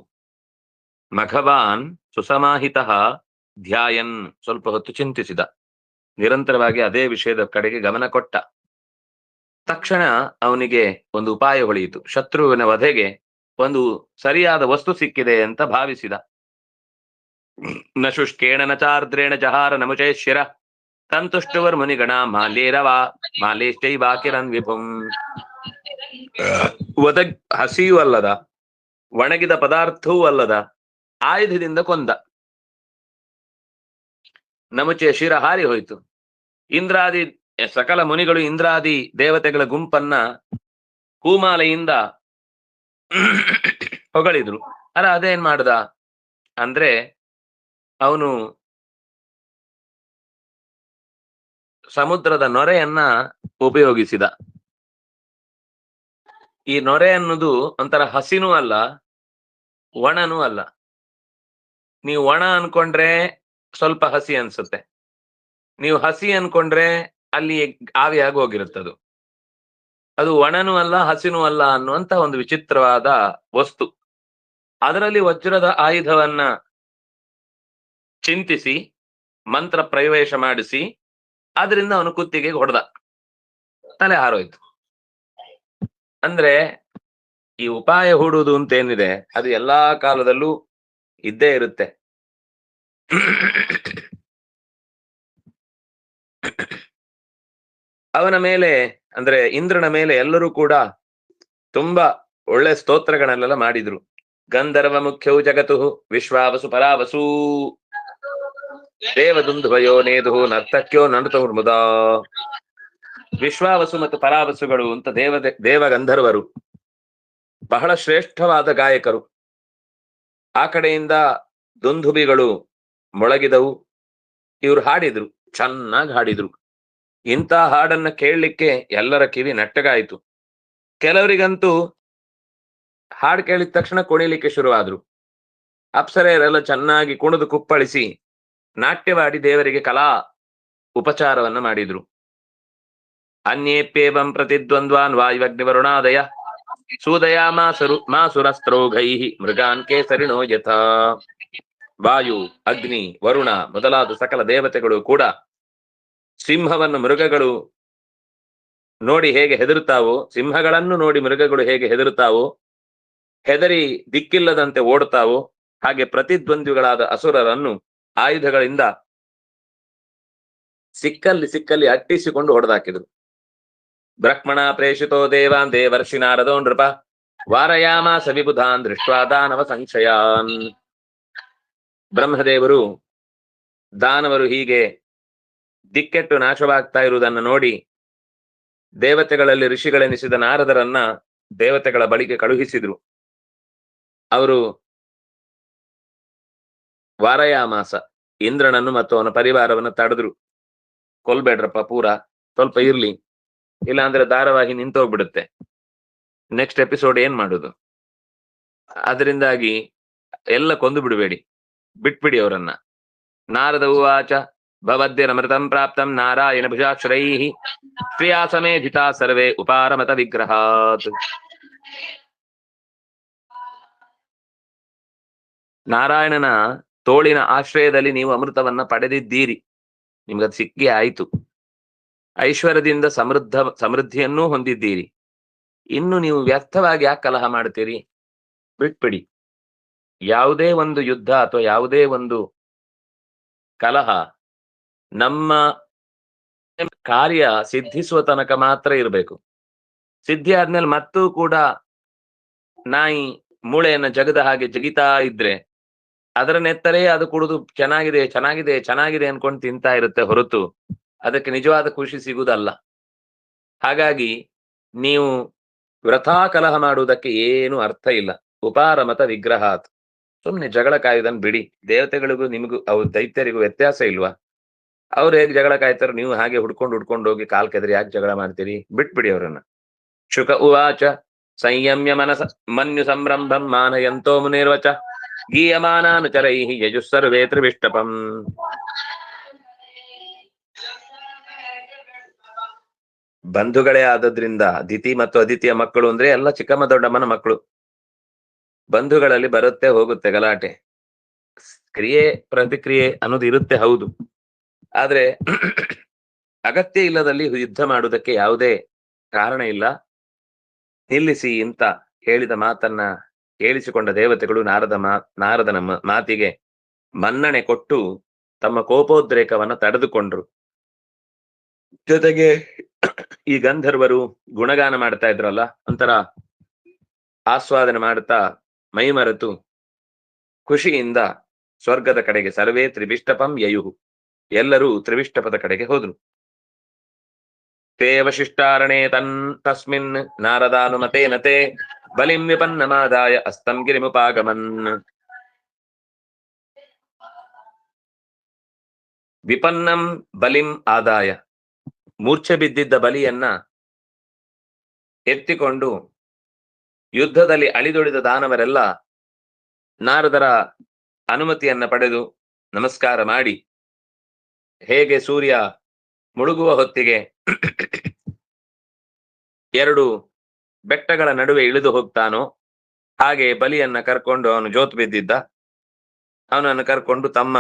ಮಘವಾನ್ ಸುಸಮಾಹಿತ ಧ್ಯಾಯನ್, ಸ್ವಲ್ಪ ಹೊತ್ತು ಚಿಂತಿಸಿದ, ನಿರಂತರವಾಗಿ ಅದೇ ವಿಷಯದ ಕಡೆಗೆ ಗಮನ ಕೊಟ್ಟ. ತಕ್ಷಣ ಅವನಿಗೆ ಒಂದು ಉಪಾಯ ಹೊಳೆಯಿತು. ಶತ್ರುವಿನ ವಧೆಗೆ ಒಂದು ಸರಿಯಾದ ವಸ್ತು ಸಿಕ್ಕಿದೆ ಅಂತ ಭಾವಿಸಿದ. ನ ಶುಷ್ಕೇಣ ನ ಚಾರ್ದ್ರೇಣ ಜಹಾರ ನಮುಚೇ ಶಿರ ಸಂತುಷ್ಟವರ್ ಮುನಿಗಣ ಮಾಲೇರವಾ ಮಾಲೇಷ್ಟೈವಾಕಿರನ್ ವಿಭುಂ. ಹಸಿಯೂ ಅಲ್ಲದ ಒಣಗಿದ ಪದಾರ್ಥವೂ ಅಲ್ಲದ ಆಯುಧದಿಂದ ಕೊಂದ. ನಮುಚೆ ಶಿರ ಹಾರಿ ಹೋಯಿತು. ಇಂದ್ರಾದಿ ಸಕಲ ಮುನಿಗಳು ಇಂದ್ರಾದಿ ದೇವತೆಗಳ ಗುಂಪನ್ನ ಕೂಮಾಲೆಯಿಂದ ಹೊಗಳಿದ್ರು. ಅಲ್ಲ ಅದೇನ್ ಮಾಡ್ದ ಅಂದ್ರೆ ಅವನು ಸಮುದ್ರದ ನೊರೆಯನ್ನ ಉಪಯೋಗಿಸಿದ. ಈ ನೊರೆ ಅನ್ನೋದು ಒಂಥರ ಹಸಿನೂ ಅಲ್ಲ, ಒಣನೂ ಅಲ್ಲ. ನೀವು ಒಣ ಅನ್ಕೊಂಡ್ರೆ ಸ್ವಲ್ಪ ಹಸಿ ಅನ್ಸುತ್ತೆ, ನೀವು ಹಸಿ ಅನ್ಕೊಂಡ್ರೆ ಅಲ್ಲಿ ಆವಿಯಾಗಿ ಹೋಗಿರುತ್ತದು. ಅದು ಒಣನೂ ಅಲ್ಲ ಹಸಿನೂ ಅಲ್ಲ ಅನ್ನುವಂತ ಒಂದು ವಿಚಿತ್ರವಾದ ವಸ್ತು. ಅದರಲ್ಲಿ ವಜ್ರದ ಆಯುಧವನ್ನ ಚಿಂತಿಸಿ ಮಂತ್ರ ಪ್ರವೇಶ ಮಾಡಿಸಿ ಅದರಿಂದ ಅವನು ಕುತ್ತಿಗೆ ಹೊಡೆದ, ತಲೆ ಹಾರೋಯ್ತು. ಅಂದ್ರೆ ಈ ಉಪಾಯ ಹೂಡುವುದು ಅಂತ ಏನಿದೆ ಅದು ಎಲ್ಲಾ ಕಾಲದಲ್ಲೂ ಇದ್ದೇ ಇರುತ್ತೆ. ಅವನ ಮೇಲೆ ಅಂದ್ರೆ ಇಂದ್ರನ ಮೇಲೆ ಎಲ್ಲರೂ ಕೂಡ ತುಂಬಾ ಒಳ್ಳೆ ಸ್ತೋತ್ರಗಳನ್ನೆಲ್ಲ ಮಾಡಿದ್ರು. ಗಂಧರ್ವ ಮುಖ್ಯವು ಜಗತ್ತು ವಿಶ್ವಾವಸು ಪರಾವಸು ದೇವದುಂದುಭಯೋ ನೇದು ನರ್ತಕ್ಯೋ ನರ್ತಮುರ್ಮುದಾ. ವಿಶ್ವಾವಸು ಮತ್ತು ಪರಾವಸುಗಳು ಅಂತ ದೇವ ಗಂಧರ್ವರು ಬಹಳ ಶ್ರೇಷ್ಠವಾದ ಗಾಯಕರು. ಆ ಕಡೆಯಿಂದ ದುಂದುಭಿಗಳು ಮೊಳಗಿದವು. ಇವ್ರು ಹಾಡಿದ್ರು, ಚೆನ್ನಾಗಿ ಹಾಡಿದ್ರು. ಇಂಥ ಹಾಡನ್ನ ಕೇಳಲಿಕ್ಕೆ ಎಲ್ಲರ ಕಿವಿ ನೆಟ್ಟಗಾಯಿತು. ಕೆಲವರಿಗಂತೂ ಹಾಡು ಕೇಳಿದ ತಕ್ಷಣ ಕುಣಿಲಿಕ್ಕೆ ಶುರುವಾದ್ರು. ಅಪ್ಸರೆಯರೆಲ್ಲ ಚೆನ್ನಾಗಿ ಕುಣಿದು ಕುಪ್ಪಳಿಸಿ ನಾಟ್ಯವಾಡಿ ದೇವರಿಗೆ ಕಲಾ ಉಪಚಾರವನ್ನ ಮಾಡಿದ್ರು. ಅನ್ಯೇಪ್ಯೇವಂ ಪ್ರತಿದ್ವಂದ್ವಾನ್ ವಾಯುವಗ್ನಿವರುಣಾದಯ ಸೂದಯಾ ಮಾಸುರಸ್ತ್ರೌಘೈ ಮೃಗಾನ್ ಕೇಸರಿಣೋ ಯಥಾ. ವಾಯು, ಅಗ್ನಿ, ವರುಣ ಮೊದಲಾದ ಸಕಲ ದೇವತೆಗಳು ಕೂಡ ಸಿಂಹವನ್ನು ಮೃಗಗಳು ನೋಡಿ ಹೇಗೆ ಹೆದರುತ್ತಾವೋ, ಸಿಂಹಗಳನ್ನು ನೋಡಿ ಮೃಗಗಳು ಹೇಗೆ ಹೆದರುತ್ತಾವೋ, ಹೆದರಿ ದಿಕ್ಕಿಲ್ಲದಂತೆ ಓಡುತ್ತಾವೋ, ಹಾಗೆ ಪ್ರತಿದ್ವಂದ್ವಿಗಳಾದ ಅಸುರರನ್ನು ಆಯುಧಗಳಿಂದ ಸಿಕ್ಕಲ್ಲಿ ಅಟ್ಟಿಸಿಕೊಂಡು ಹೊಡೆದಾಕಿದ್ರು. ಬ್ರಹ್ಮಣ ಪ್ರೇಷಿತೋ ದೇವಾನ್ ದೇವರ್ಷಿ ನಾರದೋ ನೃಪ ವಾರಯಾಮಾಸ ವಿಬುಧಾನ್ ದೃಷ್ಟ್ವಾ ದಾನವ ಸಂಶಯಾನ್. ಬ್ರಹ್ಮದೇವರು ದಾನವರು ಹೀಗೆ ದಿಕ್ಕೆಟ್ಟು ನಾಶವಾಗ್ತಾ ಇರುವುದನ್ನು ನೋಡಿ ದೇವತೆಗಳಲ್ಲಿ ಋಷಿಗಳೆನಿಸಿದ ನಾರದರನ್ನ ದೇವತೆಗಳ ಬಳಿಗೆ ಕಳುಹಿಸಿದ್ರು. ಅವರು ವಾರಯಾಮಾಸ ಇಂದ್ರನನ್ನು ಮತ್ತು ಅವನ ಪರಿವಾರವನ್ನು ತಡೆದ್ರು. ಕೊಲ್ಬೇಡ್ರಪ್ಪ, ಪೂರ ಸ್ವಲ್ಪ ಇರ್ಲಿ, ಇಲ್ಲಾಂದ್ರೆ ಧಾರಾವಾಹಿ ನಿಂತೋಗ್ಬಿಡುತ್ತೆ, ನೆಕ್ಸ್ಟ್ ಎಪಿಸೋಡ್ ಏನ್ ಮಾಡುದು. ಅದರಿಂದಾಗಿ ಎಲ್ಲ ಕೊಂದು ಬಿಡಬೇಡಿ, ಬಿಟ್ಬಿಡಿ ಅವರನ್ನ. ನಾರದ ಉವಾಚ ಭವದ್ಯನಮೃತಂ ಪ್ರಾಪ್ತಂ ನಾರಾಯಣ ಭುಜಾಕ್ಷರೈಃ ಪ್ರಿಯಾ ಸಮೇಧಿತಾ ಸರ್ವೇ ಉಪಾರಮತ ವಿಗ್ರಹಾತ್. ನಾರಾಯಣನ ತೋಳಿನ ಆಶ್ರಯದಲ್ಲಿ ನೀವು ಅಮೃತವನ್ನ ಪಡೆದಿದ್ದೀರಿ, ನಿಮ್ಗದು ಸಿಕ್ಕಿ ಆಯ್ತು. ಐಶ್ವರ್ಯದಿಂದ ಸಮೃದ್ಧಿಯನ್ನೂ ಹೊಂದಿದ್ದೀರಿ. ಇನ್ನು ನೀವು ವ್ಯರ್ಥವಾಗಿ ಯಾಕೆ ಕಲಹ ಮಾಡ್ತೀರಿ? ಬಿಟ್ಬಿಡಿ. ಯಾವುದೇ ಒಂದು ಯುದ್ಧ ಅಥವಾ ಯಾವುದೇ ಒಂದು ಕಲಹ ನಮ್ಮ ಕಾರ್ಯ ಸಿದ್ಧಿಸುವ ತನಕ ಮಾತ್ರ ಇರಬೇಕು. ಸಿದ್ಧಿ ಆದ್ಮೇಲೆ ಮತ್ತೂ ಕೂಡ ನಾಯಿ ಮೂಳೆಯನ್ನ ಜಗದ ಹಾಗೆ ಜಗಿತಾ ಇದ್ರೆ ಅದರ ನೆತ್ತರೇ ಅದು ಕುಡಿದು ಚೆನ್ನಾಗಿದೆ ಚೆನ್ನಾಗಿದೆ ಚೆನ್ನಾಗಿದೆ ಅನ್ಕೊಂಡು ತಿಂತಾ ಇರುತ್ತೆ ಹೊರತು ಅದಕ್ಕೆ ನಿಜವಾದ ಖುಷಿ ಸಿಗುವುದಲ್ಲ. ಹಾಗಾಗಿ ನೀವು ವೃಥಾ ಕಲಹ ಮಾಡುವುದಕ್ಕೆ ಏನು ಅರ್ಥ ಇಲ್ಲ. ಉಪಾರಮತ ವಿಗ್ರಹಾತ್, ಸುಮ್ನೆ ಜಗಳ ಕಾಯುವುದನ್ನು ಬಿಡಿ. ದೇವತೆಗಳಿಗೂ ನಿಮಗೂ ಅವ್ರ ದೈತ್ಯರಿಗೂ ವ್ಯತ್ಯಾಸ ಇಲ್ವಾ? ಅವ್ರು ಹೇಗೆ ಜಗಳ ಕಾಯ್ತಾರೋ ನೀವು ಹಾಗೆ ಹುಡ್ಕೊಂಡು ಹೋಗಿ ಕಾಲ್ ಕೆದರಿ ಯಾಕೆ ಜಗಳ ಮಾಡ್ತೀರಿ? ಬಿಟ್ಬಿಡಿ ಅವರನ್ನ. ಶುಕ ಉವಾಚ ಸಂಯಮ್ಯ ಮನಸ ಮನ್ಯು ಸಂರಂಭಂ ಮಾನಯಂತೋ ಮುನಿರ್ವಚ ಗೀಯಮಾನಾನುಚರೈಃ ಯಜುಸ್ಸರ್ವೇ ತ್ರಿವಿಷ್ಟಪಂ. ಬಂಧುಗಳೇ ಆದದ್ರಿಂದ ದಿತಿ ಮತ್ತು ಅದಿತಿಯ ಮಕ್ಕಳು ಅಂದ್ರೆ ಎಲ್ಲ ಚಿಕ್ಕಮ್ಮ ದೊಡ್ಡಮ್ಮನ ಮಕ್ಕಳು. ಬಂಧುಗಳಲ್ಲಿ ಬರುತ್ತೆ ಹೋಗುತ್ತೆ ಗಲಾಟೆ, ಕ್ರಿಯೆ ಪ್ರತಿಕ್ರಿಯೆ ಅನ್ನೋದು ಇರುತ್ತೆ, ಹೌದು. ಆದ್ರೆ ಅಗತ್ಯ ಇಲ್ಲದಲ್ಲಿ ಯುದ್ಧ ಮಾಡುವುದಕ್ಕೆ ಯಾವುದೇ ಕಾರಣ ಇಲ್ಲ. ನಿಲ್ಲಿಸಿ ಅಂತ ಹೇಳಿದ ಮಾತನ್ನ ಕೇಳಿಸಿಕೊಂಡ ದೇವತೆಗಳು ನಾರದನ ಮಾತಿಗೆ ಮನ್ನಣೆ ಕೊಟ್ಟು ತಮ್ಮ ಕೋಪೋದ್ರೇಕವನ್ನ ತಡೆದುಕೊಂಡ್ರು. ಜೊತೆಗೆ ಈ ಗಂಧರ್ವರು ಗುಣಗಾನ ಮಾಡ್ತಾ ಇದ್ರಲ್ಲ, ಒಂಥರ ಆಸ್ವಾದನೆ ಮಾಡ್ತಾ ಮೈ ಮರೆತು ಖುಷಿಯಿಂದ ಸ್ವರ್ಗದ ಕಡೆಗೆ ಸರ್ವೇ ತ್ರಿವಿಷ್ಟಪಂ ಯಯುಹು, ಎಲ್ಲರೂ ತ್ರಿವಿಷ್ಟಪದ ಕಡೆಗೆ ಹೋದ್ರು. ತೇ ವಶಿಷ್ಟಾರಣೇ ತಸ್ಮಿನ್ ನಾರದಾನುಮತೇನ ತೇ ಬಲಿಂ ವಿಪನ್ನಮಾದಾಯ ಅಸ್ತಂ ಗಿರಿಮುಪಾಗಮನ್. ವಿಪನ್ನಂ ಬಲಿಂ ಆದಾಯ, ಮೂರ್ಛೆ ಬಿದ್ದಿದ್ದ ಬಲಿಯನ್ನ ಎತ್ತಿಕೊಂಡು ಯುದ್ಧದಲ್ಲಿ ಅಳಿದೊಳಿದ ದಾನವರೆಲ್ಲ ನಾರದರ ಅನುಮತಿಯನ್ನ ಪಡೆದು ನಮಸ್ಕಾರ ಮಾಡಿ, ಹೇಗೆ ಸೂರ್ಯ ಮುಳುಗುವ ಹೊತ್ತಿಗೆ ಎರಡು ಬೆಟ್ಟಗಳ ನಡುವೆ ಇಳಿದು ಹೋಗ್ತಾನೋ ಹಾಗೆ ಬಲಿಯನ್ನ ಕರ್ಕೊಂಡು, ಅವನು ಜೋತ್ ಬಿದ್ದಿದ್ದ, ಅವನನ್ನು ಕರ್ಕೊಂಡು ತಮ್ಮ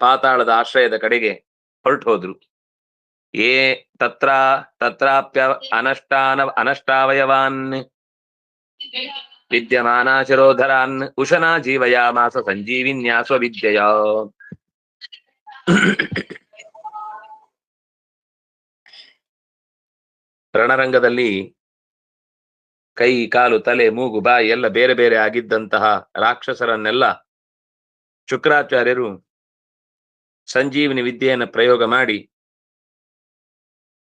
ಪಾತಾಳದ ಆಶ್ರಯದ ಕಡೆಗೆ ಹೊರಟು ಹೋದ್ರು. ಏ ತತ್ರಾಪ್ಯ ಅನಷ್ಟಾವಯವಾನ್ ವಿದ್ಯಮಾನಾಶಿರೋಧರಾನ್ ಉಶನಾ ಜೀವಯಾಮಾಸ ಸಂಜೀವಿನ್ಯಾಸ್ವ ವಿದ್ಯೆಯ. ರಣರಂಗದಲ್ಲಿ ಕೈ, ಕಾಲು, ತಲೆ, ಮೂಗು, ಬಾಯಿ ಎಲ್ಲ ಬೇರೆ ಬೇರೆ ಆಗಿದ್ದಂತಹ ರಾಕ್ಷಸರನ್ನೆಲ್ಲ ಶುಕ್ರಾಚಾರ್ಯರು ಸಂಜೀವಿನಿ ವಿದ್ಯೆಯನ್ನು ಪ್ರಯೋಗ ಮಾಡಿ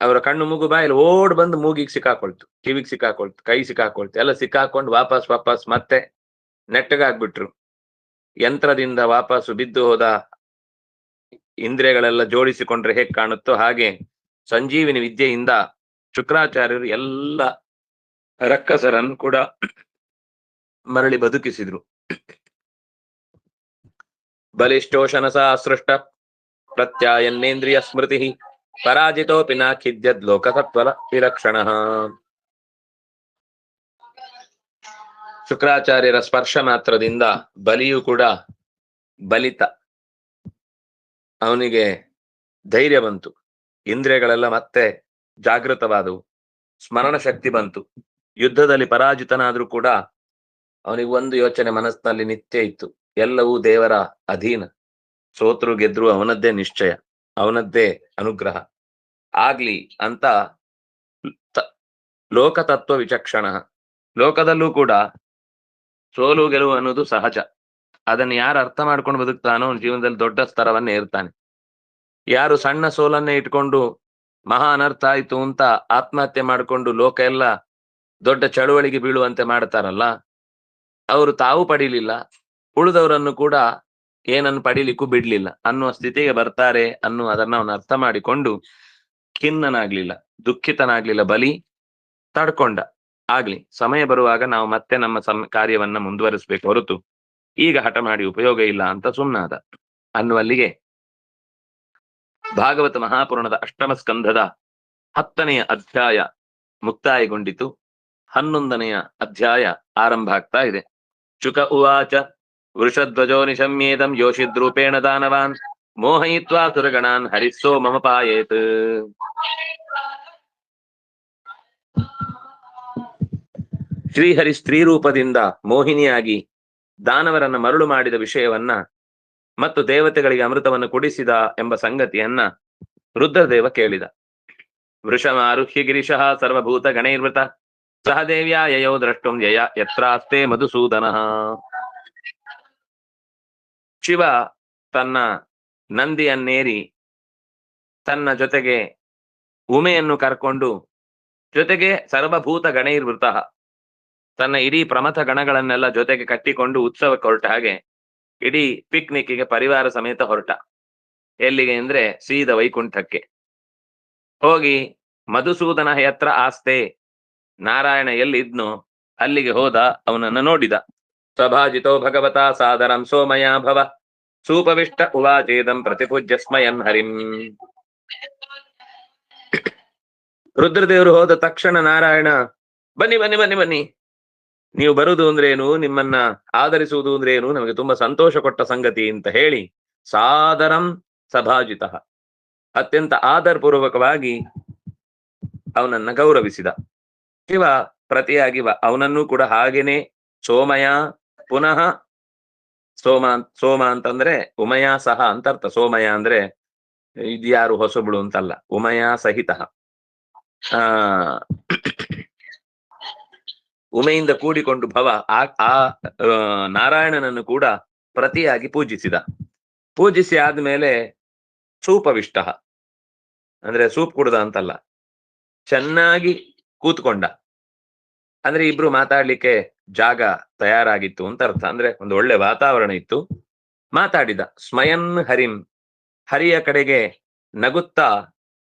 ಅವರ ಕಣ್ಣು, ಮೂಗು, ಬಾಯಲ್ಲಿ ಓಡ್ ಬಂದು ಮೂಗಿಗೆ ಸಿಕ್ಕಾಕೊಳ್ತು, ಕಿವಿಗೆ ಸಿಕ್ಕಾಕೊಳ್ತು, ಕೈ ಸಿಕ್ಕಾಕೊಳ್ತು, ಎಲ್ಲ ಸಿಕ್ಕಾಕೊಂಡು ವಾಪಸ್ ಮತ್ತೆ ನೆಟ್ಟಗಾಗ್ಬಿಟ್ರು. ಯಂತ್ರದಿಂದ ವಾಪಸ್ಸು ಬಿದ್ದು ಹೋದ ಇಂದ್ರಿಯಗಳೆಲ್ಲ ಜೋಡಿಸಿಕೊಂಡ್ರೆ ಹೇಗೆ ಕಾಣುತ್ತೋ ಹಾಗೆ ಸಂಜೀವಿನಿ ವಿದ್ಯೆಯಿಂದ ಶುಕ್ರಾಚಾರ್ಯರು ಎಲ್ಲ ರಕ್ಕಸರನ್ನು ಕೂಡ ಮರಳಿ ಬದುಕಿಸಿದ್ರು. ಬಲಿಷ್ಠೋಷಣ ಸೃಷ್ಟ ಪ್ರತ್ಯಾಯನ್ನೇಂದ್ರಿಯ ಸ್ಮೃತಿ ಪರಾಜಿತೋಪಿ ನ ಖಿದ್ಯದ್ ಲೋಕಸತ್ವಲ ವಿಲಕ್ಷಣ. ಶುಕ್ರಾಚಾರ್ಯರ ಸ್ಪರ್ಶ ಮಾತ್ರದಿಂದ ಬಲಿಯು ಕೂಡ ಬಲಿತ, ಅವನಿಗೆ ಧೈರ್ಯ ಬಂತು, ಇಂದ್ರಿಯಗಳೆಲ್ಲ ಮತ್ತೆ ಜಾಗೃತವಾದವು, ಸ್ಮರಣ ಶಕ್ತಿ ಬಂತು. ಯುದ್ಧದಲ್ಲಿ ಪರಾಜಿತನಾದ್ರೂ ಕೂಡ ಅವನಿಗೆ ಒಂದು ಯೋಚನೆ ಮನಸ್ಸಿನಲ್ಲಿ ನಿತ್ಯ ಇತ್ತು, ಎಲ್ಲವೂ ದೇವರ ಅಧೀನ, ಸೋತ್ರು ಗೆದ್ರು ಅವನದ್ದೇ ನಿಶ್ಚಯ, ಅವನದ್ದೇ ಅನುಗ್ರಹ ಆಗ್ಲಿ ಅಂತ ಲೋಕತತ್ವ ವಿಚಕ್ಷಣ. ಲೋಕದಲ್ಲೂ ಕೂಡ ಸೋಲು ಗೆಲುವು ಅನ್ನೋದು ಸಹಜ, ಅದನ್ನು ಯಾರು ಅರ್ಥ ಮಾಡ್ಕೊಂಡು ಬದುಕ್ತಾನೋ ಅವನ ಜೀವನದಲ್ಲಿ ದೊಡ್ಡ ಸ್ತರವನ್ನೇ ಇರ್ತಾನೆ. ಯಾರು ಸಣ್ಣ ಸೋಲನ್ನೇ ಇಟ್ಕೊಂಡು ಮಹಾ ಅನರ್ಥ ಆಯ್ತು ಅಂತ ಆತ್ಮಹತ್ಯೆ ಮಾಡಿಕೊಂಡು ಲೋಕ ಎಲ್ಲ ದೊಡ್ಡ ಚಳುವಳಿಗೆ ಬೀಳುವಂತೆ ಮಾಡ್ತಾರಲ್ಲ, ಅವರು ತಾವು ಪಡೀಲಿಲ್ಲ, ಉಳಿದವರನ್ನು ಕೂಡ ಏನನ್ನು ಪಡಿಲಿಕ್ಕೂ ಬಿಡ್ಲಿಲ್ಲ ಅನ್ನುವ ಸ್ಥಿತಿಗೆ ಬರ್ತಾರೆ ಅದನ್ನ ಅವನು ಅರ್ಥ ಮಾಡಿಕೊಂಡು ಖಿನ್ನನಾಗ್ಲಿಲ್ಲ, ದುಃಖಿತನಾಗ್ಲಿಲ್ಲ. ಬಲಿ ತಡ್ಕೊಂಡ, ಆಗ್ಲಿ ಸಮಯ ಬರುವಾಗ ನಾವು ಮತ್ತೆ ನಮ್ಮ ಕಾರ್ಯವನ್ನ ಮುಂದುವರಿಸ್ಬೇಕು ಹೊರತು ಈಗ ಹಠ ಮಾಡಿ ಉಪಯೋಗ ಇಲ್ಲ ಅಂತ ಸುಮ್ಮನಾದ ಅನ್ನುವಲ್ಲಿಗೆ ಭಾಗವತ ಮಹಾಪುರಾಣದ ಅಷ್ಟಮ ಸ್ಕಂಧದ 10ನೆಯ ಅಧ್ಯಾಯ ಮುಕ್ತಾಯಗೊಂಡಿತು. 11ನೆಯ ಅಧ್ಯಾಯ ಆರಂಭ ಆಗ್ತಾ ಇದೆ. ಶುಕ ಉವಾಚ ವೃಷಧ್ವಜೋ ನಿಶಮ್ಯೇದಂ ಯೋಷಿದ್ರೂಪೇಣ ದಾನವಾನ್ ಮೋಹಯಿತ್ವಾ ಸುರಗಣಾನ್ ಹರಿಸ್ಸೋ ಮಮ ಪಾಯೇತ್. ಶ್ರೀಹರಿ ಸ್ತ್ರೀ ರೂಪದಿಂದ ಮೋಹಿನಿಯಾಗಿ ದಾನವರನ್ನ ಮರಳು ಮಾಡಿದ ವಿಷಯವನ್ನ ಮತ್ತು ದೇವತೆಗಳಿಗೆ ಅಮೃತವನ್ನು ಕುಡಿಸಿದ ಎಂಬ ಸಂಗತಿಯನ್ನ ರುದ್ರದೇವ ಕೇಳಿದ. ವೃಷಮಾರುಹ್ಯ ಗಿರಿಶಃ ಸರ್ವಭೂತ ಗಣೈರ್ವೃತ ಸಹದೇವ್ಯಾ ಯಯೋ ದ್ರಷ್ಟುಂ ಯತ್ರಾಸ್ತೆ ಮಧುಸೂದನಃ. ಶಿವ ತನ್ನ ನಂದಿಯನ್ನೇರಿ ತನ್ನ ಜೊತೆಗೆ ಉಮೆಯನ್ನು ಕರ್ಕೊಂಡು, ಜೊತೆಗೆ ಸರ್ವಭೂತ ಗಣೈರ್ವೃತ, ತನ್ನ ಇಡೀ ಪ್ರಮಥ ಗಣಗಳನ್ನೆಲ್ಲ ಜೊತೆಗೆ ಕಟ್ಟಿಕೊಂಡು ಉತ್ಸವಕ್ಕೆ ಹೊರಟ ಹಾಗೆ ಇಡೀ ಪಿಕ್ನಿಕ್ಗೆ ಪರಿವಾರ ಸಮೇತ ಹೊರಟ. ಎಲ್ಲಿಗೆ ಅಂದ್ರೆ ಸೀದ ವೈಕುಂಠಕ್ಕೆ ಹೋಗಿ ಮಧುಸೂದನ ಯತ್ರ ಆಸ್ತೆ, ನಾರಾಯಣ ಎಲ್ಲಿದ್ನೋ ಅಲ್ಲಿಗೆ ಹೋದ, ಅವನನ್ನ ನೋಡಿದ. ಸ್ವಭಾಜಿತೋ ಭಗವತಾ ಸಾದರಂ ಸೋಮಯ ಭವ ಸೂಪವಿಷ್ಟ ಉವಾಚೇದಂ ಪ್ರತಿಪೂಜ್ಯ ಸ್ಮಯನ್ ಹರಿಂ. ರುದ್ರದೇವರು ಹೋದ ತಕ್ಷಣ ನಾರಾಯಣ, ಬನ್ನಿ ಬನ್ನಿ ಬನ್ನಿ ಬನ್ನಿ, ನೀವು ಬರುವುದು ಅಂದ್ರೇನು, ನಿಮ್ಮನ್ನ ಆಧರಿಸುವುದು ಅಂದ್ರೇನು, ನಮಗೆ ತುಂಬಾ ಸಂತೋಷ ಕೊಟ್ಟ ಸಂಗತಿ ಅಂತ ಹೇಳಿ ಸಾದರಂ ಸಭಾಜಿತ, ಅತ್ಯಂತ ಆದರಪೂರ್ವಕವಾಗಿ ಅವನನ್ನ ಗೌರವಿಸಿದ. ಶಿವ ಪ್ರತಿಯಾಗಿ ಅವನನ್ನು ಕೂಡ ಹಾಗೇನೆ ಸೋಮಯ, ಪುನಃ ಸೋಮ ಅಂತಂದ್ರೆ ಉಮಯ ಸಹ ಅಂತ ಅರ್ಥ. ಸೋಮಯ ಅಂದ್ರೆ ಇದ್ಯಾರು ಹೊಸಬಳು ಅಂತಲ್ಲ, ಉಮಯ ಸಹಿತ, ಉಮೆಯಿಂದ ಕೂಡಿಕೊಂಡು ಭವ ಆ ನಾರಾಯಣನನ್ನು ಕೂಡ ಪ್ರತಿಯಾಗಿ ಪೂಜಿಸಿದ. ಪೂಜಿಸಿ ಆದ್ಮೇಲೆ ಸೂಪವಿಷ್ಟ ಅಂದ್ರೆ ಸೂಪ್ ಕುಡ್ದ ಅಂತಲ್ಲ, ಚೆನ್ನಾಗಿ ಕೂತ್ಕೊಂಡ. ಅಂದ್ರೆ ಇಬ್ರು ಮಾತಾಡ್ಲಿಕ್ಕೆ ಜಾಗ ತಯಾರಾಗಿತ್ತು ಅಂತ ಅರ್ಥ. ಅಂದ್ರೆ ಒಂದು ಒಳ್ಳೆ ವಾತಾವರಣ ಇತ್ತು. ಮಾತಾಡಿದ. ಸ್ಮಯನ್ ಹರಿಂ, ಹರಿಯ ಕಡೆಗೆ ನಗುತ್ತಾ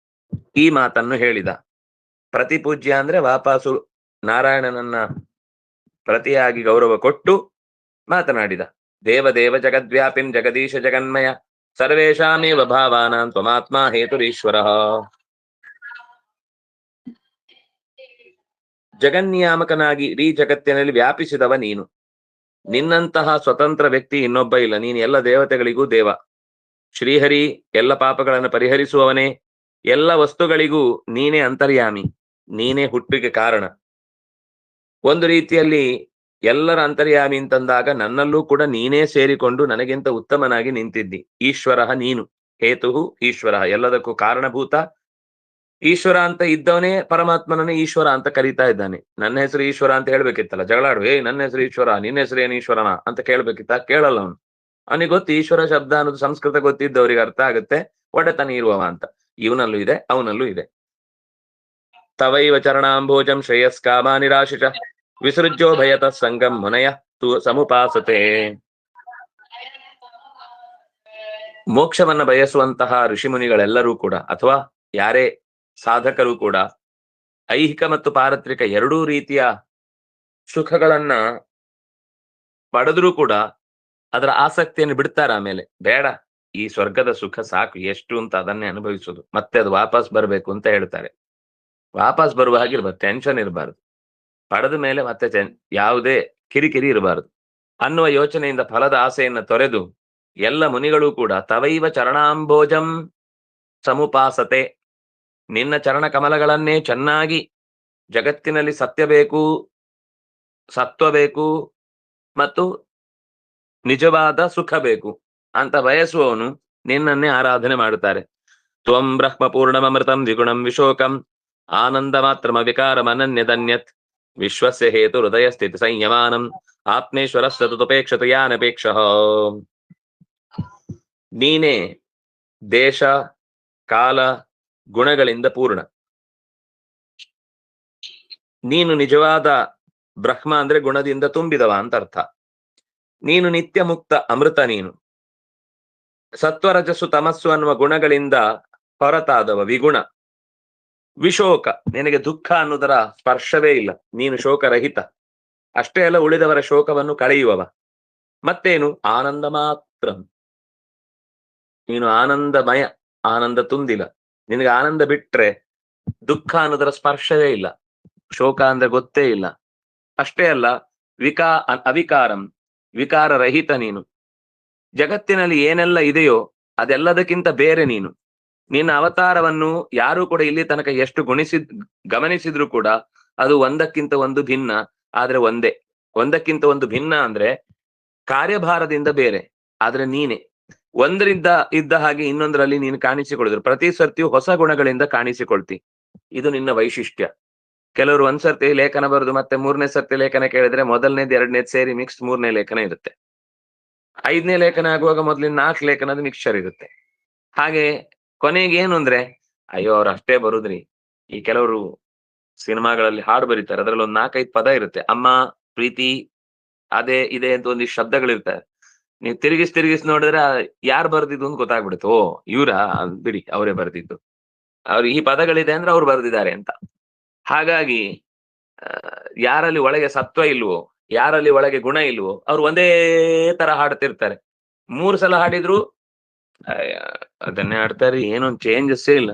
ಈ ಮಾತನ್ನು ಹೇಳಿದ. ಪ್ರತಿಪೂಜ್ಯ ಅಂದ್ರೆ ವಾಪಸು ನಾರಾಯಣನನ್ನ ಪ್ರತಿಯಾಗಿ ಗೌರವ ಕೊಟ್ಟು ಮಾತನಾಡಿದ. ದೇವದೇವ ಜಗದ್ವ್ಯಾಪಿಂ ಜಗದೀಶ ಜಗನ್ಮಯ ಸರ್ವೇಷಾಮೇವ ಭಾವಾನಾಂ ತ್ವಮಾತ್ಮ ಹೇತುರೀಶ್ವರಃ. ಜಗನ್ನಿಯಾಮಕನಾಗಿ ಇಡೀ ಜಗತ್ತಿನಲ್ಲಿ ವ್ಯಾಪಿಸಿದವ ನೀನು. ನಿನ್ನಂತಹ ಸ್ವತಂತ್ರ ವ್ಯಕ್ತಿ ಇನ್ನೊಬ್ಬ ಇಲ್ಲ. ನೀನು ಎಲ್ಲ ದೇವತೆಗಳಿಗೂ ದೇವ. ಶ್ರೀಹರಿ ಎಲ್ಲ ಪಾಪಗಳನ್ನು ಪರಿಹರಿಸುವವನೇ. ಎಲ್ಲ ವಸ್ತುಗಳಿಗೂ ನೀನೇ ಅಂತರ್ಯಾಮಿ, ನೀನೇ ಹುಟ್ಟಿಗೆ ಕಾರಣ. ಒಂದು ರೀತಿಯಲ್ಲಿ ಎಲ್ಲರ ಅಂತರ್ಯಾಮಿ ಅಂತಂದಾಗ ನನ್ನಲ್ಲೂ ಕೂಡ ನೀನೇ ಸೇರಿಕೊಂಡು ನನಗಿಂತ ಉತ್ತಮನಾಗಿ ನಿಂತಿದ್ದಿ. ಈಶ್ವರ ನೀನು, ಹೇತು ಈಶ್ವರ, ಎಲ್ಲದಕ್ಕೂ ಕಾರಣಭೂತ ಈಶ್ವರ ಅಂತ ಇದ್ದವನೇ ಪರಮಾತ್ಮನನ್ನೇ ಈಶ್ವರ ಅಂತ ಕರೀತಾ ಇದ್ದಾನೆ. ನನ್ನ ಹೆಸರು ಈಶ್ವರ ಅಂತ ಹೇಳ್ಬೇಕಿತ್ತಲ್ಲ, ಜಗಳಾಡು, ನನ್ನ ಹೆಸರು ಈಶ್ವರ, ನಿನ್ನ ಹೆಸರು ಏನು ಈಶ್ವರನ ಅಂತ ಕೇಳ್ಬೇಕಿತ್ತ? ಕೇಳಲ್ಲ ಅವನು. ಅವನಿಗೆ ಗೊತ್ತು ಈಶ್ವರ ಶಬ್ದ ಅನ್ನೋದು ಸಂಸ್ಕೃತ ಗೊತ್ತಿದ್ದವರಿಗೆ ಅರ್ಥ ಆಗುತ್ತೆ, ಒಡೆತನ ಇರುವವ ಅಂತ. ಇವನಲ್ಲೂ ಇದೆ, ಅವನಲ್ಲೂ ಇದೆ. ತವೈವ ಚರಣಾಂಭೋಜಂ ಶ್ರೇಯಸ್ಕಾಮ ನಿರಾಶಿಷ ವಿಸೃಜ್ಯೋ ಭಯತ ಸಂಗಂ ಮುನಯ ಸಮುಪಾಸತೆ. ಮೋಕ್ಷವನ್ನ ಬಯಸುವಂತಹ ಋಷಿಮುನಿಗಳೆಲ್ಲರೂ ಕೂಡ, ಅಥವಾ ಯಾರೇ ಸಾಧಕರು ಕೂಡ, ಐಹಿಕ ಮತ್ತು ಪಾರತ್ರಿಕ ಎರಡೂ ರೀತಿಯ ಸುಖಗಳನ್ನ ಪಡೆದ್ರೂ ಕೂಡ ಅದರ ಆಸಕ್ತಿಯನ್ನು ಬಿಡ್ತಾರ. ಆಮೇಲೆ ಬೇಡ, ಈ ಸ್ವರ್ಗದ ಸುಖ ಸಾಕು, ಎಷ್ಟು ಅಂತ ಅದನ್ನೇ ಅನುಭವಿಸೋದು, ಮತ್ತೆ ಅದು ವಾಪಸ್ ಬರ್ಬೇಕು ಅಂತ ಹೇಳ್ತಾರೆ. ವಾಪಸ್ ಬರುವ ಹಾಗಿರ್ಬಾರ್ದು, ಟೆನ್ಷನ್ ಇರಬಾರ್ದು, ಪಡೆದ ಮೇಲೆ ಮತ್ತೆ ಯಾವುದೇ ಕಿರಿಕಿರಿ ಇರಬಾರದು ಅನ್ನುವ ಯೋಚನೆಯಿಂದ ಫಲದ ಆಸೆಯನ್ನು ತೊರೆದು ಎಲ್ಲ ಮುನಿಗಳು ಕೂಡ ತವೈವ ಚರಣಾಂಬೋಜಂ ಸಮುಪಾಸತೆ, ನಿನ್ನ ಚರಣ ಕಮಲಗಳನ್ನೇ ಚೆನ್ನಾಗಿ, ಜಗತ್ತಿನಲ್ಲಿ ಸತ್ಯ ಬೇಕು, ಸತ್ವ ಬೇಕು ಮತ್ತು ನಿಜವಾದ ಸುಖ ಬೇಕು ಅಂತ ಬಯಸುವವನು ನಿನ್ನನ್ನೇ ಆರಾಧನೆ ಮಾಡುತ್ತಾರೆ. ತ್ವಂ ಬ್ರಹ್ಮ ಪೂರ್ಣಮೃತಂ ದ್ವಿಗುಣಂ ವಿಶೋಕಂ ಆನಂದ ಮಾತ್ರಮ ವಿಕಾರಮನನ್ಯದನ್ಯತ್ ವಿಶ್ವಸ್ಯ ಹೇತು ಹೃದಯ ಸ್ಥಿತಿ ಸಂಯಮಾನಂ ಆತ್ಮೇಶ್ವರ ಸತುಪೇಕ್ಷತ ಯಾನಪೇಕ್ಷ. ನೀನೇ ದೇಶ ಕಾಲ ಗುಣಗಳಿಂದ ಪೂರ್ಣ. ನೀನು ನಿಜವಾದ ಬ್ರಹ್ಮ ಅಂದ್ರೆ ಗುಣದಿಂದ ತುಂಬಿದವ ಅಂತ ಅರ್ಥ. ನೀನು ನಿತ್ಯ ಮುಕ್ತ ಅಮೃತ. ನೀನು ಸತ್ವರಜಸ್ಸು ತಮಸ್ಸು ಅನ್ನುವ ಗುಣಗಳಿಂದ ಹೊರತಾದವ ವಿಗುಣ. ವಿಶೋಕ, ನಿನಗೆ ದುಃಖ ಅನ್ನುವುದರ ಸ್ಪರ್ಶವೇ ಇಲ್ಲ, ನೀನು ಶೋಕರಹಿತ. ಅಷ್ಟೇ ಅಲ್ಲ, ಉಳಿದವರ ಶೋಕವನ್ನು ಕಳೆಯುವವ. ಮತ್ತೇನು? ಆನಂದ ಮಾತ್ರ, ನೀನು ಆನಂದಮಯ, ಆನಂದ ತುಂದಿಲ. ನಿನಗೆ ಆನಂದ ಬಿಟ್ರೆ ದುಃಖ ಅನ್ನೋದರ ಸ್ಪರ್ಶವೇ ಇಲ್ಲ, ಶೋಕ ಅಂದ್ರೆ ಗೊತ್ತೇ ಇಲ್ಲ. ಅಷ್ಟೇ ಅಲ್ಲ, ಅವಿಕಾರಂ, ವಿಕಾರ ರಹಿತ ನೀನು. ಜಗತ್ತಿನಲ್ಲಿ ಏನೆಲ್ಲ ಇದೆಯೋ ಅದೆಲ್ಲದಕ್ಕಿಂತ ಬೇರೆ ನೀನು. ನಿನ್ನ ಅವತಾರವನ್ನು ಯಾರು ಕೂಡ ಇಲ್ಲಿ ತನಕ ಎಷ್ಟು ಗಮನಿಸಿದ್ರು ಕೂಡ ಅದು ಒಂದಕ್ಕಿಂತ ಒಂದು ಭಿನ್ನ, ಆದ್ರೆ ಒಂದೇ. ಒಂದಕ್ಕಿಂತ ಒಂದು ಭಿನ್ನ ಅಂದ್ರೆ ಕಾರ್ಯಭಾರದಿಂದ ಬೇರೆ, ಆದ್ರೆ ನೀನೆ ಒಂದರಿಂದ ಇದ್ದ ಹಾಗೆ ಇನ್ನೊಂದರಲ್ಲಿ ನೀನು ಕಾಣಿಸಿಕೊಳ್ಳುದ್ರು. ಪ್ರತಿ ಸರ್ತಿಯೂ ಹೊಸ ಗುಣಗಳಿಂದ ಕಾಣಿಸಿಕೊಳ್ತಿ. ಇದು ನಿನ್ನ ವೈಶಿಷ್ಟ್ಯ. ಕೆಲವರು ಒಂದ್ಸರ್ತಿ ಲೇಖನ ಬರೆದು ಮತ್ತೆ ಮೂರನೇ ಸರ್ತಿ ಲೇಖನ ಕೇಳಿದ್ರೆ ಮೊದಲನೇದು ಎರಡನೇದು ಸೇರಿ ಮಿಕ್ಸ್ ಮೂರನೇ ಲೇಖನ ಇರುತ್ತೆ. 5ನೇ ಲೇಖನ ಆಗುವಾಗ ಮೊದಲಿನ 4 ಲೇಖನದ ಮಿಕ್ಸ್ಚರ್ ಇರುತ್ತೆ. ಹಾಗೆ ಕೊನೆಗೆ ಏನು ಅಂದ್ರೆ, ಅಯ್ಯೋ ಅವ್ರು ಅಷ್ಟೇ ಬರುದ್ರಿ. ಈ ಕೆಲವರು ಸಿನಿಮಾಗಳಲ್ಲಿ ಹಾಡು ಬರೀತಾರೆ, ಅದ್ರಲ್ಲಿ ಒಂದು 4-5 ಪದ ಇರುತ್ತೆ. ಅಮ್ಮ, ಪ್ರೀತಿ, ಅದೇ ಇದೆ ಅಂತ ಒಂದಿಷ್ಟು ಶಬ್ದಗಳಿರ್ತವೆ. ನೀವು ತಿರುಗಿಸಿ ನೋಡಿದ್ರೆ ಯಾರು ಬರ್ದಿದ್ದು ಅಂತ ಗೊತ್ತಾಗ್ಬಿಡುತ್ತೆ. ಓ ಇವ್ರಾ, ಬಿಡಿ ಅವರೇ ಬರ್ದಿದ್ದು, ಅವ್ರು ಈ ಪದಗಳಿದೆ ಅಂದ್ರೆ ಅವ್ರು ಬರ್ದಿದ್ದಾರೆ ಅಂತ. ಹಾಗಾಗಿ ಯಾರಲ್ಲಿ ಒಳಗೆ ಸತ್ವ ಇಲ್ವೋ, ಯಾರಲ್ಲಿ ಒಳಗೆ ಗುಣ ಇಲ್ವೋ ಅವ್ರು ಒಂದೇ ತರ ಹಾಡ್ತಿರ್ತಾರೆ. 3 ಸಲ ಹಾಡಿದ್ರು ಅದನ್ನೇ ಹಾಡ್ತಾರೆ, ಏನೊಂದು ಚೇಂಜಸ್ಸೇ ಇಲ್ಲ.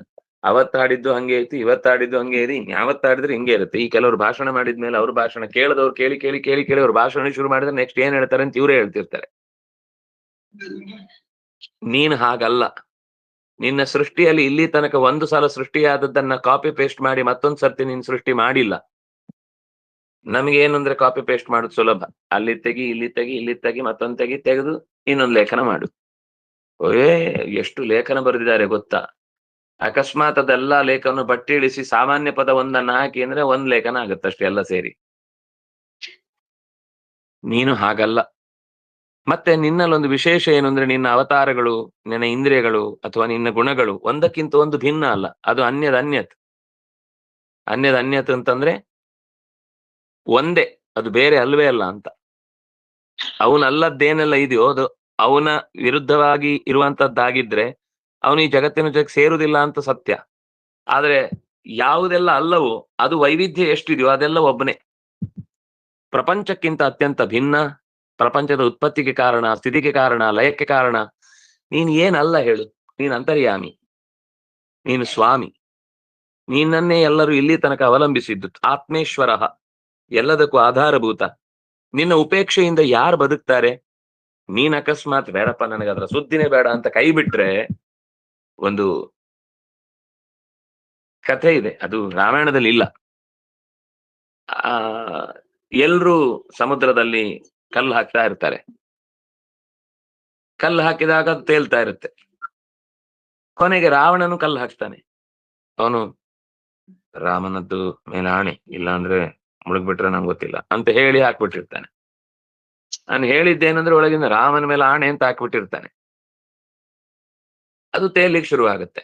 ಅವತ್ತು ಹಾಡಿದ್ದು ಹಂಗೆ ಐತಿ, ಇವತ್ತು ಹಾಡಿದ್ದು ಹಂಗೆ ಇದೆ, ಯಾವತ್ತು ಹಾಡಿದ್ರೆ ಹಿಂಗೆ ಇರುತ್ತೆ. ಈ ಕೆಲವರು ಭಾಷಣ ಮಾಡಿದ್ಮೇಲೆ ಅವ್ರ ಭಾಷಣ ಕೇಳಿದವ್ರು ಕೇಳಿ ಕೇಳಿ ಕೇಳಿ ಕೇಳಿ ಅವ್ರ ಭಾಷಣ ಶುರು ಮಾಡಿದ್ರೆ ನೆಕ್ಸ್ಟ್ ಏನ್ ಹೇಳ್ತಾರೆ ಅಂತ ಇವರೇ ಹೇಳ್ತಿರ್ತಾರೆ. ನೀನು ಹಾಗಲ್ಲ. ನಿನ್ನ ಸೃಷ್ಟಿಯಲ್ಲಿ ಇಲ್ಲಿ ತನಕ ಒಂದು ಸಲ ಸೃಷ್ಟಿಯಾದದ್ದನ್ನ ಕಾಪಿ ಪೇಸ್ಟ್ ಮಾಡಿ ಮತ್ತೊಂದ್ ಸರ್ತಿ ನೀನ್ ಸೃಷ್ಟಿ ಮಾಡಿಲ್ಲ. ನಮ್ಗೆ ಏನು ಅಂದ್ರೆ ಕಾಪಿ ಪೇಸ್ಟ್ ಮಾಡೋದು ಸುಲಭ. ಅಲ್ಲಿ ತೆಗಿ, ಇಲ್ಲಿ ತೆಗಿ, ಇಲ್ಲಿ ತೆಗಿ, ಮತ್ತೊಂದ್ ತೆಗೆದು ಇನ್ನೊಂದು ಲೇಖನ ಮಾಡು. ಎಷ್ಟು ಲೇಖನ ಬರೆದಿದ್ದಾರೆ ಗೊತ್ತಾ? ಅಕಸ್ಮಾತ್ ಅದೆಲ್ಲಾ ಲೇಖನ ಬಟ್ಟಿ ಇಳಿಸಿ ಸಾಮಾನ್ಯ ಪದ ಒಂದನ್ನ ಹಾಕಿ ಅಂದ್ರೆ ಒಂದ್ ಲೇಖನ ಆಗುತ್ತಷ್ಟೇ ಎಲ್ಲ ಸೇರಿ. ನೀನು ಹಾಗಲ್ಲ. ಮತ್ತೆ ನಿನ್ನಲ್ಲೊಂದು ವಿಶೇಷ ಏನು ಅಂದ್ರೆ, ನಿನ್ನ ಅವತಾರಗಳು, ನಿನ್ನ ಇಂದ್ರಿಯಗಳು ಅಥವಾ ನಿನ್ನ ಗುಣಗಳು ಒಂದಕ್ಕಿಂತ ಒಂದು ಭಿನ್ನ ಅಲ್ಲ, ಅದು ಅನ್ಯದ್. ಅನ್ಯತ್ ಅಂತಂದ್ರೆ ಒಂದೇ, ಅದು ಬೇರೆ ಅಲ್ವೇ ಅಲ್ಲ ಅಂತ. ಅವನಲ್ಲದ್ದೇನೆಲ್ಲ ಇದೆಯೋ ಅದು ಅವನ ವಿರುದ್ಧವಾಗಿ ಇರುವಂತದ್ದಾಗಿದ್ರೆ ಅವನು ಈ ಜಗತ್ತಿನ ಜೊತೆಗೆ ಸೇರುವುದಿಲ್ಲ ಅಂತ ಸತ್ಯ. ಆದ್ರೆ ಯಾವುದೆಲ್ಲ ಅಲ್ಲವೋ ಅದು ವೈವಿಧ್ಯ ಎಷ್ಟಿದೆಯೋ ಅದೆಲ್ಲ ಒಬ್ಬನೇ. ಪ್ರಪಂಚಕ್ಕಿಂತ ಅತ್ಯಂತ ಭಿನ್ನ, ಪ್ರಪಂಚದ ಉತ್ಪತ್ತಿಗೆ ಕಾರಣ, ಸ್ಥಿತಿಗೆ ಕಾರಣ, ಲಯಕ್ಕೆ ಕಾರಣ ನೀನ್ ಏನಲ್ಲ ಹೇಳು. ನೀನ್ ಅಂತರ್ಯಾಮಿ, ನೀನು ಸ್ವಾಮಿ. ನೀನನ್ನೇ ಎಲ್ಲರೂ ಇಲ್ಲಿ ತನಕ ಅವಲಂಬಿಸಿದ್ದು. ಆತ್ಮೇಶ್ವರ, ಎಲ್ಲದಕ್ಕೂ ಆಧಾರಭೂತ. ನಿನ್ನ ಉಪೇಕ್ಷೆಯಿಂದ ಯಾರು ಬದುಕ್ತಾರೆ? ನೀನ್ ಅಕಸ್ಮಾತ್ ಬೇಡಪ್ಪ ನನಗೆ ಅದರ ಸುದ್ದಿನೇ ಬೇಡ ಅಂತ ಕೈ ಬಿಟ್ರೆ, ಒಂದು ಕಥೆ ಇದೆ, ಅದು ರಾಮಾಯಣದಲ್ಲಿ ಇಲ್ಲ. ಎಲ್ರೂ ಸಮುದ್ರದಲ್ಲಿ ಕಲ್ಲು ಹಾಕ್ತಾ ಇರ್ತಾರೆ. ಕಲ್ಲು ಹಾಕಿದಾಗ ಅದು ತೇಲ್ತಾ ಇರುತ್ತೆ. ಕೊನೆಗೆ ರಾವಣನು ಕಲ್ಲು ಹಾಕ್ತಾನೆ. ಅವನು ರಾಮನದ್ದು ಮೇಲೆ ಆಣೆ, ಇಲ್ಲ ಅಂದ್ರೆ ಮುಳುಗ್ಬಿಟ್ರೆ ನಂಗೆ ಗೊತ್ತಿಲ್ಲ ಅಂತ ಹೇಳಿ ಹಾಕ್ಬಿಟ್ಟಿರ್ತಾನೆ. ನಾನು ಹೇಳಿದ್ದೇನಂದ್ರೆ ಒಳಗಿಂದ ರಾಮನ ಮೇಲೆ ಆಣೆ ಅಂತ ಹಾಕ್ಬಿಟ್ಟಿರ್ತಾನೆ. ಅದು ತೇಲಿಕ್ಕೆ ಶುರುವಾಗುತ್ತೆ.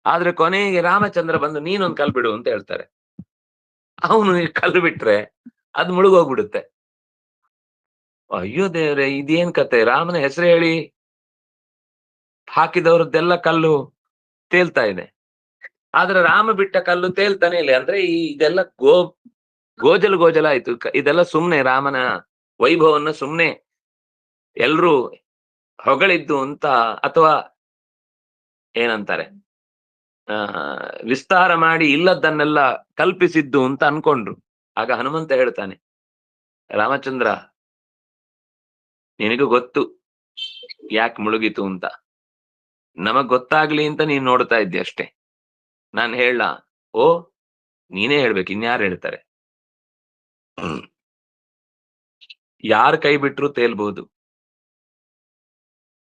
ಆದ್ರೆ ಕೊನೆಗೆ ರಾಮಚಂದ್ರ ಬಂದು ನೀನೊಂದು ಕಲ್ಲು ಬಿಡು ಅಂತ ಹೇಳ್ತಾರೆ. ಅವನು ಕಲ್ಲು ಬಿಟ್ರೆ ಅದು ಮುಳುಗೋಗ್ಬಿಡುತ್ತೆ. ಅಯ್ಯೋ ದೇವ್ರೆ, ಇದೇನ್ ಕತೆ? ರಾಮನ ಹೆಸರು ಹೇಳಿ ಹಾಕಿದವ್ರದ್ದೆಲ್ಲ ಕಲ್ಲು ತೇಲ್ತಾ ಇದೆ, ಆದ್ರೆ ರಾಮ ಬಿಟ್ಟ ಕಲ್ಲು ತೇಲ್ತಾನೆ ಇಲ್ಲ. ಅಂದ್ರೆ ಇದೆಲ್ಲ ಗೋಜಲ್ ಆಯ್ತು. ಇದೆಲ್ಲ ಸುಮ್ನೆ ರಾಮನ ವೈಭವನ್ನ ಸುಮ್ನೆ ಎಲ್ರೂ ಹೊಗಳಿದ್ದು ಅಂತ, ಅಥವಾ ಏನಂತಾರೆ, ವಿಸ್ತಾರ ಮಾಡಿ ಇಲ್ಲದನ್ನೆಲ್ಲ ಕಲ್ಪಿಸಿದ್ದು ಅಂತ ಅನ್ಕೊಂಡ್ರು. ಆಗ ಹನುಮಂತ ಹೇಳ್ತಾನೆ, ರಾಮಚಂದ್ರ ನಿನಗೂ ಗೊತ್ತು ಯಾಕೆ ಮುಳುಗಿತು ಅಂತ. ನಮಗ್ ಗೊತ್ತಾಗ್ಲಿ ಅಂತ ನೀನ್ ನೋಡ್ತಾ ಇದ್ದೆ ಅಷ್ಟೇ. ನಾನ್ ಹೇಳ, ಓ ನೀನೇ ಹೇಳ್ಬೇಕು, ಇನ್ಯಾರು ಹೇಳ್ತಾರೆ? ಯಾರ್ ಕೈ ಬಿಟ್ರು ತೇಲ್ಬಹುದು,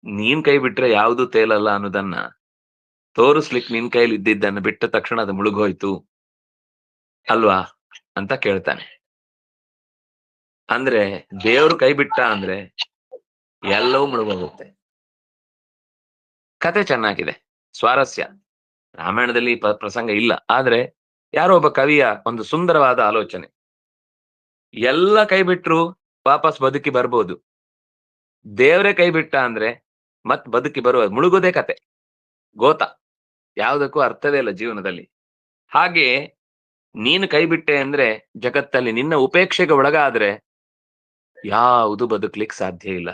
ನೀನ್ ಕೈ ಬಿಟ್ರೆ ಯಾವುದು ತೇಲಲ್ಲ ಅನ್ನೋದನ್ನ ತೋರಿಸ್ಲಿಕ್ ನಿನ್ ಕೈಲಿ ಇದ್ದಿದ್ದನ್ನ ಬಿಟ್ಟ ತಕ್ಷಣ ಅದು ಮುಳುಗೋಯ್ತು ಅಲ್ವಾ ಅಂತ ಕೇಳ್ತಾನೆ. ಅಂದ್ರೆ ದೇವ್ರು ಕೈ ಬಿಟ್ಟ ಅಂದ್ರೆ ಎಲ್ಲವೂ ಮುಳುಗೋಗುತ್ತೆ. ಕತೆ ಚೆನ್ನಾಗಿದೆ, ಸ್ವಾರಸ್ಯ. ರಾಮಾಯಣದಲ್ಲಿ ಪ್ರಸಂಗ ಇಲ್ಲ, ಆದ್ರೆ ಯಾರೋ ಒಬ್ಬ ಕವಿಯ ಒಂದು ಸುಂದರವಾದ ಆಲೋಚನೆ. ಎಲ್ಲ ಕೈ ಬಿಟ್ರು ವಾಪಸ್ ಬದುಕಿ ಬರ್ಬೋದು, ದೇವ್ರೆ ಕೈ ಬಿಟ್ಟ ಅಂದ್ರೆ ಮತ್ ಬದುಕಿ ಬರುವ, ಮುಳುಗೋದೇ ಕತೆ, ಗೋತ. ಯಾವುದಕ್ಕೂ ಅರ್ಥವೇ ಇಲ್ಲ ಜೀವನದಲ್ಲಿ. ಹಾಗೆ ನೀನು ಕೈ ಬಿಟ್ಟೆ ಅಂದ್ರೆ ಜಗತ್ತಲ್ಲಿ ನಿನ್ನ ಉಪೇಕ್ಷೆಗೆ ಒಳಗಾದ್ರೆ ಯಾವುದು ಬದುಕ್ಲಿಕ್ಕೆ ಸಾಧ್ಯ ಇಲ್ಲ.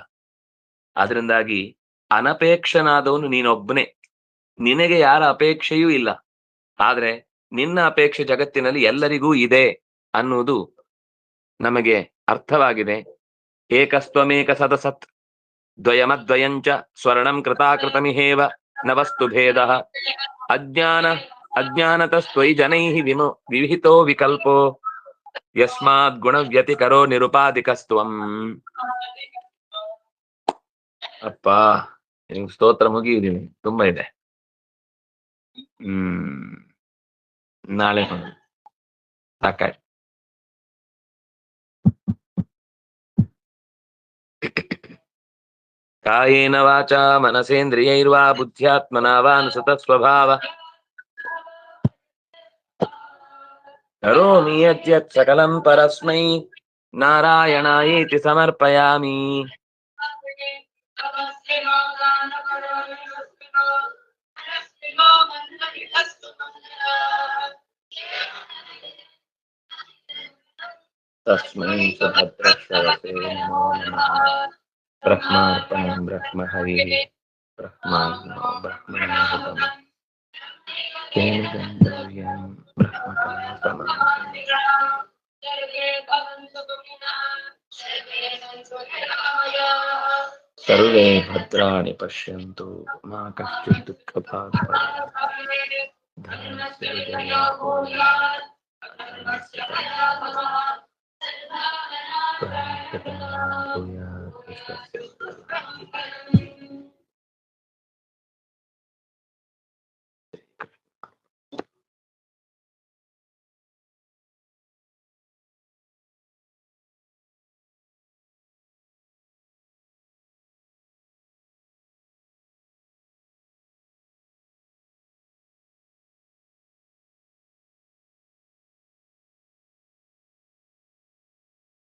ಆದ್ರಿಂದಾಗಿ ಅನಪೇಕ್ಷನಾದವನು ನೀನೊಬ್ಬನೇ. ನಿನಗೆ ಯಾರ ಅಪೇಕ್ಷೆಯೂ ಇಲ್ಲ, ಆದ್ರೆ ನಿನ್ನ ಅಪೇಕ್ಷೆ ಜಗತ್ತಿನಲ್ಲಿ ಎಲ್ಲರಿಗೂ ಇದೆ ಅನ್ನುವುದು ನಮಗೆ ಅರ್ಥವಾಗಿದೆ. ಏಕಸ್ತ್ವಮೇಕ ಸದಸತ್ ದ್ವಯಮದ್ವಯಂಚ ಸ್ವರ್ಣಂ ಕೃತಾಕೃತಮಿಹೇವ ನವಸ್ತು ಭೇದ ಅಜ್ಞಾನತಸ್ತ್ವಯಿ ಜನೈಃ ವಿಹಿತೋ ವಿಕಲ್ಪೋ ಯಸ್ಮಾದ್ ಗುಣ ವ್ಯತಿಕರೋ ನಿರುಪಾಧಿಕಸ್ತ್ವಂ. ಅಪ್ಪ ನಿಮ್ಗೆ ಸ್ತೋತ್ರ ಮುಗಿಯುವುದಿನಿ, ತುಂಬಾ ಇದೆ. ನಾಳೆ ಸಾಕಾಯ್ತು. ಕಾಯೇನ ವಾಚಾ ಮನಸೇಂದ್ರಿಯೈರ್ವಾ ಬುದ್ಧ್ಯಾತ್ಮನಾ ವಾ ಅನುಸೃತ ಸ್ವಭಾವ ಕರೋಮಿ ಯದ್ಯತ್ ಸಕಲಂ ಪರಸ್ಮೈ ನಾರಾಯಣಾಯೇತಿ ಸಮರ್ಪಯಾಮಿ. ತಸ್ಮೈ ಸುಭದ್ರಶ್ರವಸೇ ನಮೋ ನಮಃ. ಬ್ರಹ್ಮಾರ್ಪಣಂ ಬ್ರಹ್ಮ ಹರಿಃ ಬ್ರಹ್ಮಾಗ್ನೋ ಬ್ರಹ್ಮಣಾಹುತಂ ತೇನ ಗಂಧರ್ವ್ಯಂ ಬ್ರಹ್ಮಕರ್ಮಸಮಂ. ಸರ್ವೇ ಭದ್ರಾಣಿ ಪಶ್ಯಂತು ಮಾ ಕಶ್ಚಿತ್ ದುಃಖಭಾಗ್ ಭವೇತ್. ಧರ್ಮಸ್ಯ ವಿಜಯೋ ಭೂಯಾತ್ ಅಧರ್ಮಸ್ಯ ಪರಾಜಯಃ.